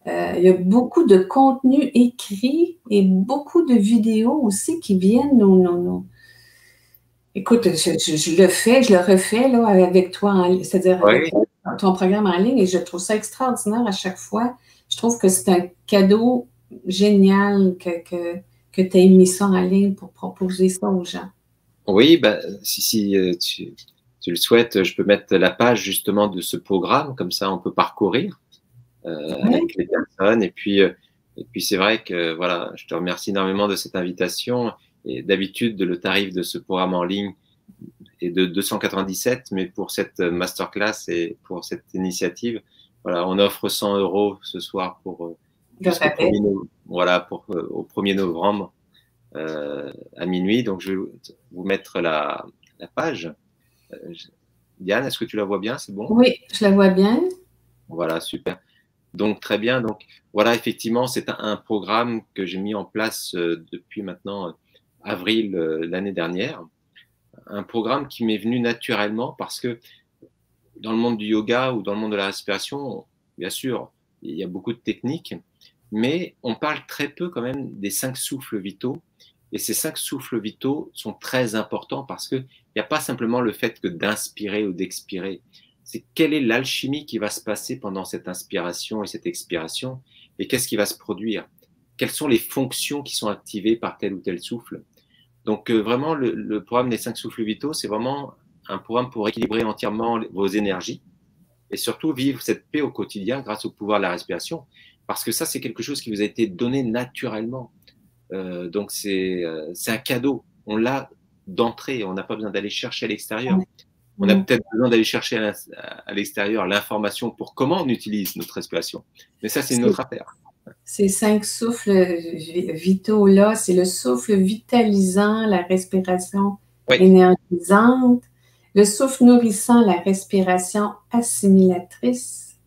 Il y a beaucoup de contenu écrit et beaucoup de vidéos aussi qui viennent nous. Écoute, je le fais, je le refais là, avec toi, c'est-à-dire avec ton programme en ligne et je trouve ça extraordinaire à chaque fois. Je trouve que c'est un cadeau génial que tu aies mis ça en ligne pour proposer ça aux gens. Oui, ben, si tu le souhaites, je peux mettre la page justement de ce programme, comme ça on peut parcourir avec les personnes. Et puis c'est vrai que voilà, je te remercie énormément de cette invitation. Et d'habitude, le tarif de ce programme en ligne est de 297, mais pour cette masterclass et pour cette initiative, voilà, on offre 100 € ce soir pour jusqu'au 1er novembre, voilà, au 1er novembre à minuit. Donc je vais vous mettre la page. Diane, est-ce que tu la vois bien? C'est bon? Oui, je la vois bien. Voilà, super. Donc, très bien. Donc, voilà, effectivement, c'est un programme que j'ai mis en place depuis maintenant avril l'année dernière. Un programme qui m'est venu naturellement parce que dans le monde du yoga ou dans le monde de la respiration, bien sûr, il y a beaucoup de techniques, mais on parle très peu quand même des 5 souffles vitaux. Et ces 5 souffles vitaux sont très importants parce qu'il n'y a pas simplement le fait que d'inspirer ou d'expirer. C'est quelle est l'alchimie qui va se passer pendant cette inspiration et cette expiration et qu'est-ce qui va se produire? Quelles sont les fonctions qui sont activées par tel ou tel souffle? Donc vraiment, le programme des 5 souffles vitaux, c'est vraiment un programme pour équilibrer entièrement vos énergies et surtout vivre cette paix au quotidien grâce au pouvoir de la respiration. Parce que ça, c'est quelque chose qui vous a été donné naturellement. Donc c'est un cadeau. On l'a d'entrée, on n'a pas besoin d'aller chercher à l'extérieur. On a peut-être besoin d'aller chercher à l'extérieur l'information pour comment on utilise notre respiration. Mais ça, c'est une autre affaire. Ces 5 souffles vitaux-là, c'est le souffle vitalisant, la respiration énergisante, le souffle nourrissant, la respiration assimilatrice,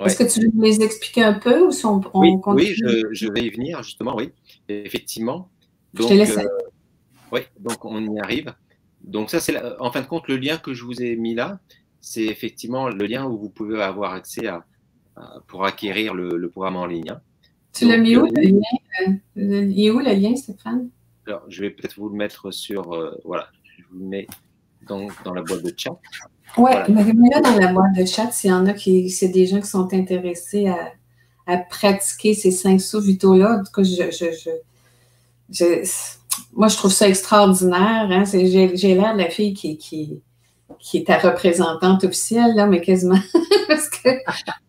Est-ce que tu veux nous les expliquer un peu ou si on Oui, continue? je vais y venir justement, oui, effectivement. Je te Donc, laisse. oui, donc on y arrive. Donc ça, c'est en fin de compte le lien que je vous ai mis là, c'est effectivement le lien où vous pouvez avoir accès pour acquérir le programme en ligne, hein. Tu l'as Donc, mis où le lien? Il est où le lien, Stéphane? alors, je vais peut-être vous le mettre sur, voilà, je vous le mets dans la boîte de chat. Oui, Voilà. mais là, dans la boîte de chat, s'il y en a c'est des gens qui sont intéressés à pratiquer ces 5 sauts vitaux-là. En tout cas, moi, je trouve ça extraordinaire. Hein? J'ai l'air de la fille qui est ta représentante officielle, là, mais quasiment. Parce que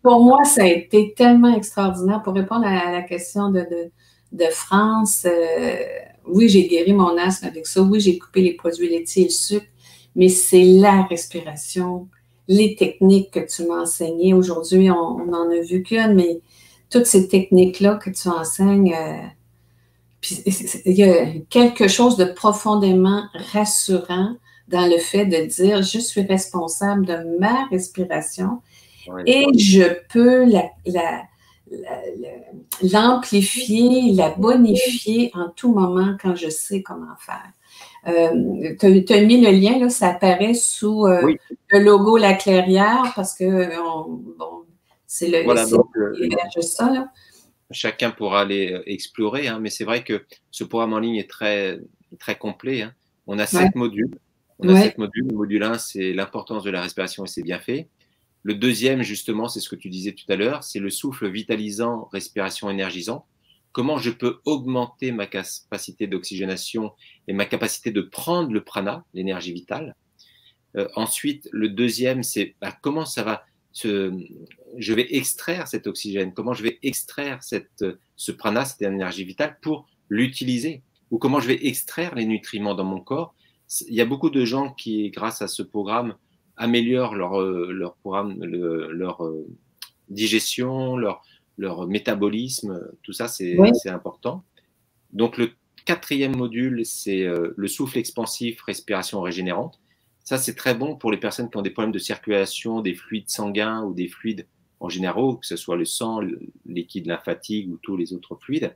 pour moi, ça a été tellement extraordinaire. Pour répondre à la question de France, oui, j'ai guéri mon asthme avec ça. Oui, j'ai coupé les produits laitiers et le sucre, mais c'est la respiration, les techniques que tu m'as enseignées. Aujourd'hui, on n'en a vu qu'une, mais toutes ces techniques-là que tu enseignes, puis il y a quelque chose de profondément rassurant dans le fait de dire je suis responsable de ma respiration et je peux l'amplifier, la bonifier en tout moment quand je sais comment faire. Tu as mis le lien, là, ça apparaît sous le logo La Clairière parce que bon, c'est le voilà, site donc, qui héberge ça. Là. chacun pourra aller explorer, hein, mais c'est vrai que ce programme en ligne est très, très complet, hein. On a 7 modules. On a 7 modules. Le module 1, c'est l'importance de la respiration et ses bienfaits. Le deuxième, justement, c'est ce que tu disais tout à l'heure, c'est le souffle vitalisant, respiration énergisante. Comment je peux augmenter ma capacité d'oxygénation et ma capacité de prendre le prana, l'énergie vitale. Ensuite, le deuxième, c'est comment ça va je vais extraire cet oxygène, comment je vais extraire ce prana, cette énergie vitale pour l'utiliser, ou comment je vais extraire les nutriments dans mon corps. Il y a beaucoup de gens qui, grâce à ce programme, améliorent leur programme, leur digestion, leur métabolisme, tout ça, c'est important. Donc, le quatrième module, c'est le souffle expansif, respiration régénérante. Ça, c'est très bon pour les personnes qui ont des problèmes de circulation, des fluides sanguins ou des fluides en général, que ce soit le sang, le liquide lymphatique ou tous les autres fluides.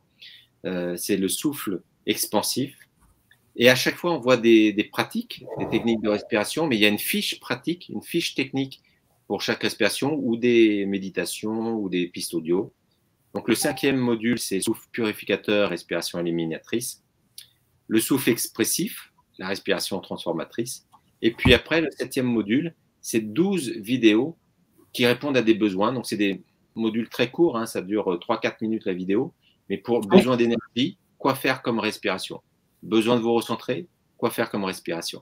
C'est le souffle expansif. Et à chaque fois, on voit des pratiques, des techniques de respiration, mais il y a une fiche pratique, une fiche technique pour chaque respiration ou des méditations ou des pistes audio. Donc, le cinquième module, c'est souffle purificateur, respiration éliminatrice. Le souffle expressif, la respiration transformatrice. Et puis après, le septième module, c'est 12 vidéos qui répondent à des besoins. Donc, c'est des modules très courts, hein, ça dure 3-4 minutes la vidéo. Mais pour besoin d'énergie, quoi faire comme respiration? Besoin de vous recentrer, quoi faire comme respiration?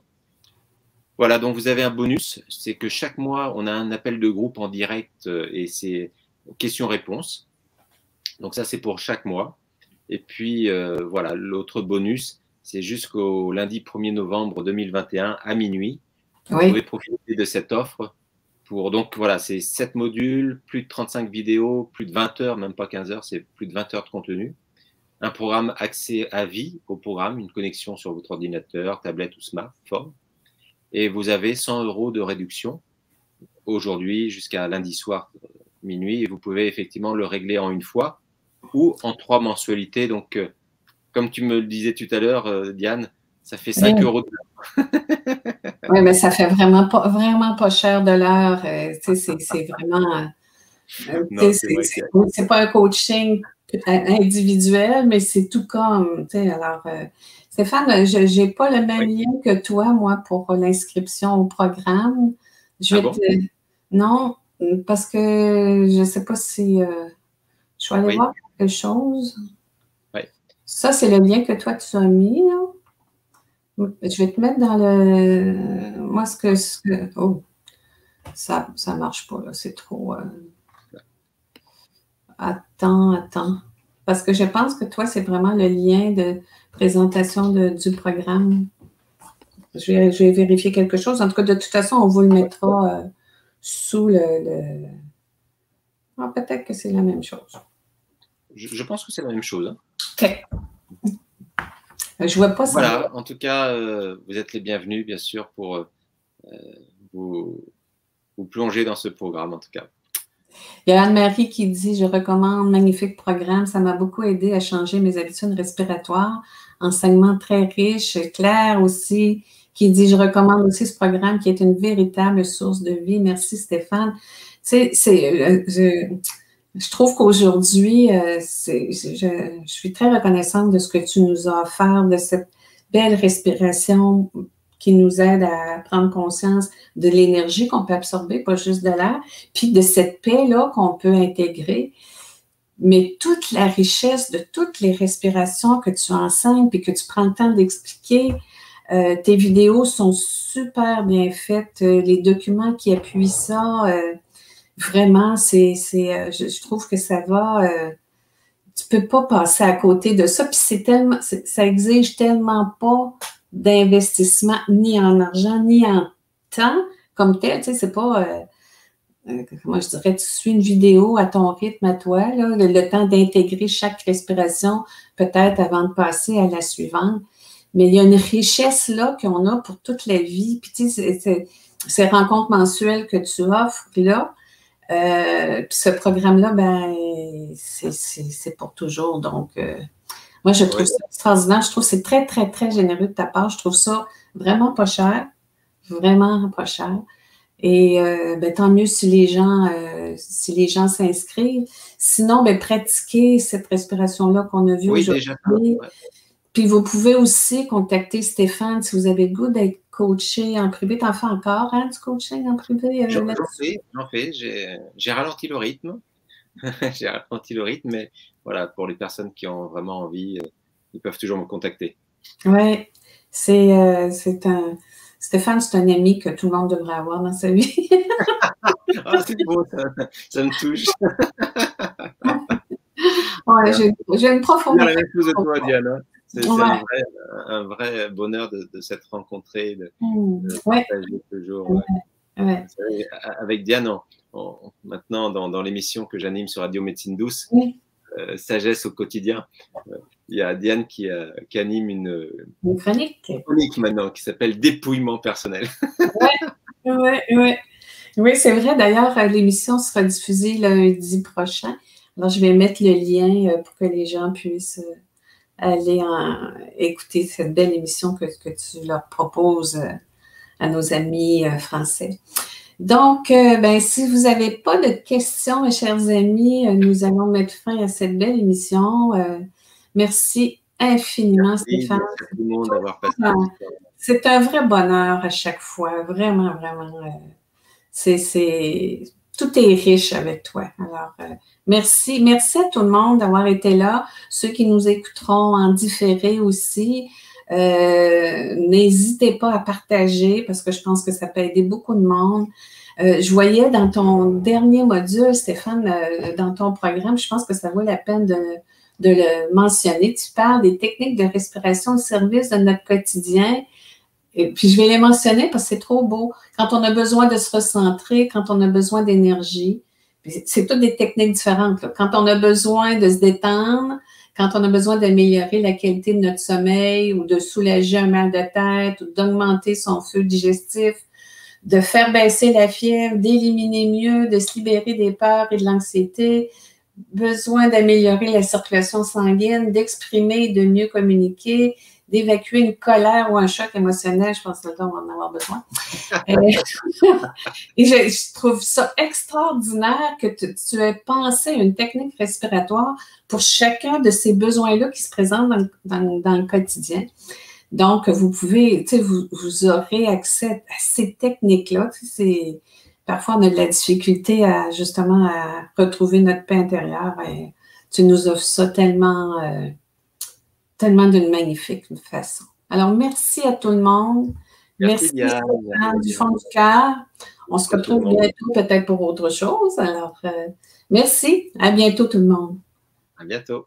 Voilà, donc vous avez un bonus, c'est que chaque mois, on a un appel de groupe en direct et c'est questions-réponses. Donc ça, c'est pour chaque mois. Et puis, voilà, l'autre bonus, c'est jusqu'au lundi 1er novembre 2021 à minuit. Vous pouvez profiter de cette offre. Donc voilà, c'est 7 modules, plus de 35 vidéos, plus de 20 heures, même pas 15 heures, c'est plus de 20 heures de contenu. Un programme accès à vie au programme, une connexion sur votre ordinateur, tablette ou smartphone. Et vous avez 100 € de réduction aujourd'hui jusqu'à lundi soir minuit. Et vous pouvez effectivement le régler en une fois ou en 3 mensualités. Donc, comme tu me le disais tout à l'heure, Diane, ça fait 5 € de l'heure. Oui, mais ça fait vraiment pas cher de l'heure. C'est vraiment. C'est pas un coaching individuel, mais c'est tout comme. Alors, Stéphane, je n'ai pas le même lien que toi, moi, pour l'inscription au programme. Non, parce que je ne sais pas si. Je vais aller voir quelque chose. Ça, c'est le lien que toi, tu as mis, là. Je vais te mettre dans le. Moi, oh, ça ne marche pas, là. C'est trop. Attends. Parce que je pense que toi, c'est vraiment le lien de présentation du programme. Je vais vérifier quelque chose. En tout cas, de toute façon, on vous le mettra sous le... Ah, peut-être que c'est la même chose. Je pense que c'est la même chose. Hein. OK. Je vois pas ça. Voilà, en tout cas, vous êtes les bienvenus, bien sûr, pour vous plonger dans ce programme, en tout cas. Il y a Anne-Marie qui dit, je recommande, magnifique programme, ça m'a beaucoup aidé à changer mes habitudes respiratoires, enseignement très riche. Claire aussi, qui dit, je recommande aussi ce programme qui est une véritable source de vie. Merci Stéphane. Tu sais, je trouve qu'aujourd'hui, je suis très reconnaissante de ce que tu nous as offert, de cette belle respiration qui nous aide à prendre conscience de l'énergie qu'on peut absorber, pas juste de l'air, puis de cette paix-là qu'on peut intégrer. Mais toute la richesse de toutes les respirations que tu enseignes, puis que tu prends le temps d'expliquer, tes vidéos sont super bien faites, les documents qui appuient ça, vraiment, je trouve que ça va, tu peux pas passer à côté de ça, puis ça exige tellement pas d'investissement ni en argent, ni en temps comme tel. Tu sais, c'est pas, comment je dirais, tu suis une vidéo à ton rythme, à toi, là, le temps d'intégrer chaque respiration, peut-être avant de passer à la suivante. Mais il y a une richesse là qu'on a pour toute la vie. Puis tu sais, ces rencontres mensuelles que tu offres là, puis ce programme-là, ben, c'est pour toujours. Donc, moi, je trouve ça extraordinaire. Je trouve que c'est très, très, très généreux de ta part. Je trouve ça vraiment pas cher. Vraiment pas cher. Et ben, tant mieux si les gens s'inscrivent. Sinon, ben, pratiquer cette respiration-là qu'on a vue aujourd'hui. Déjà. Ouais. Puis vous pouvez aussi contacter Stéphane si vous avez le goût d'être coaché en privé. T'en fais encore, hein, du coaching en privé? J'en fais. J'ai ralenti le rythme. J'ai ralenti le rythme, mais voilà, pour les personnes qui ont vraiment envie, ils peuvent toujours me contacter. Oui, Stéphane, c'est un ami que tout le monde devrait avoir dans sa vie. Ah, c'est beau, ça me touche. Ouais, j'ai une profonde. La même chose de toi, Diana. C'est un vrai bonheur de s'être rencontrés, de partager toujours. Ouais. Avec Diane, maintenant dans l'émission que j'anime sur Radio Médecine Douce, Sagesse au quotidien, il y a Diane qui anime une chronique maintenant qui s'appelle Dépouillement personnel. Oui, c'est vrai. D'ailleurs, l'émission sera diffusée lundi prochain. Alors, je vais mettre le lien pour que les gens puissent aller écouter cette belle émission que tu leur proposes à nos amis français. Donc, ben, si vous n'avez pas de questions, mes chers amis, nous allons mettre fin à cette belle émission. Merci infiniment, Stéphane. Merci à tout le monde d'avoir passé. C'est un vrai bonheur à chaque fois, vraiment, vraiment. Tout est riche avec toi. Alors, merci. Merci à tout le monde d'avoir été là. Ceux qui nous écouteront en différé aussi, n'hésitez pas à partager parce que je pense que ça peut aider beaucoup de monde. Je voyais dans ton dernier module, Stéphane, dans ton programme, je pense que ça vaut la peine de le mentionner. Tu parles des techniques de respiration au service de notre quotidien. Et puis, je vais les mentionner parce que c'est trop beau. Quand on a besoin de se recentrer, quand on a besoin d'énergie, c'est toutes des techniques différentes. Là. Quand on a besoin de se détendre, quand on a besoin d'améliorer la qualité de notre sommeil ou de soulager un mal de tête ou d'augmenter son feu digestif, de faire baisser la fièvre, d'éliminer mieux, de se libérer des peurs et de l'anxiété, besoin d'améliorer la circulation sanguine, d'exprimer, de mieux communiquer, d'évacuer une colère ou un choc émotionnel, je pense que là, on va en avoir besoin. Et je trouve ça extraordinaire que tu aies pensé une technique respiratoire pour chacun de ces besoins-là qui se présentent dans le quotidien. Donc, vous pouvez, tu sais, vous aurez accès à ces techniques-là. Tu sais, parfois, on a de la difficulté justement à retrouver notre paix intérieure. Et tu nous offres ça tellement d'une magnifique façon. Alors, merci à tout le monde. Merci du fond du cœur. On se retrouve bientôt peut-être pour autre chose. Alors, merci. À bientôt tout le monde. À bientôt.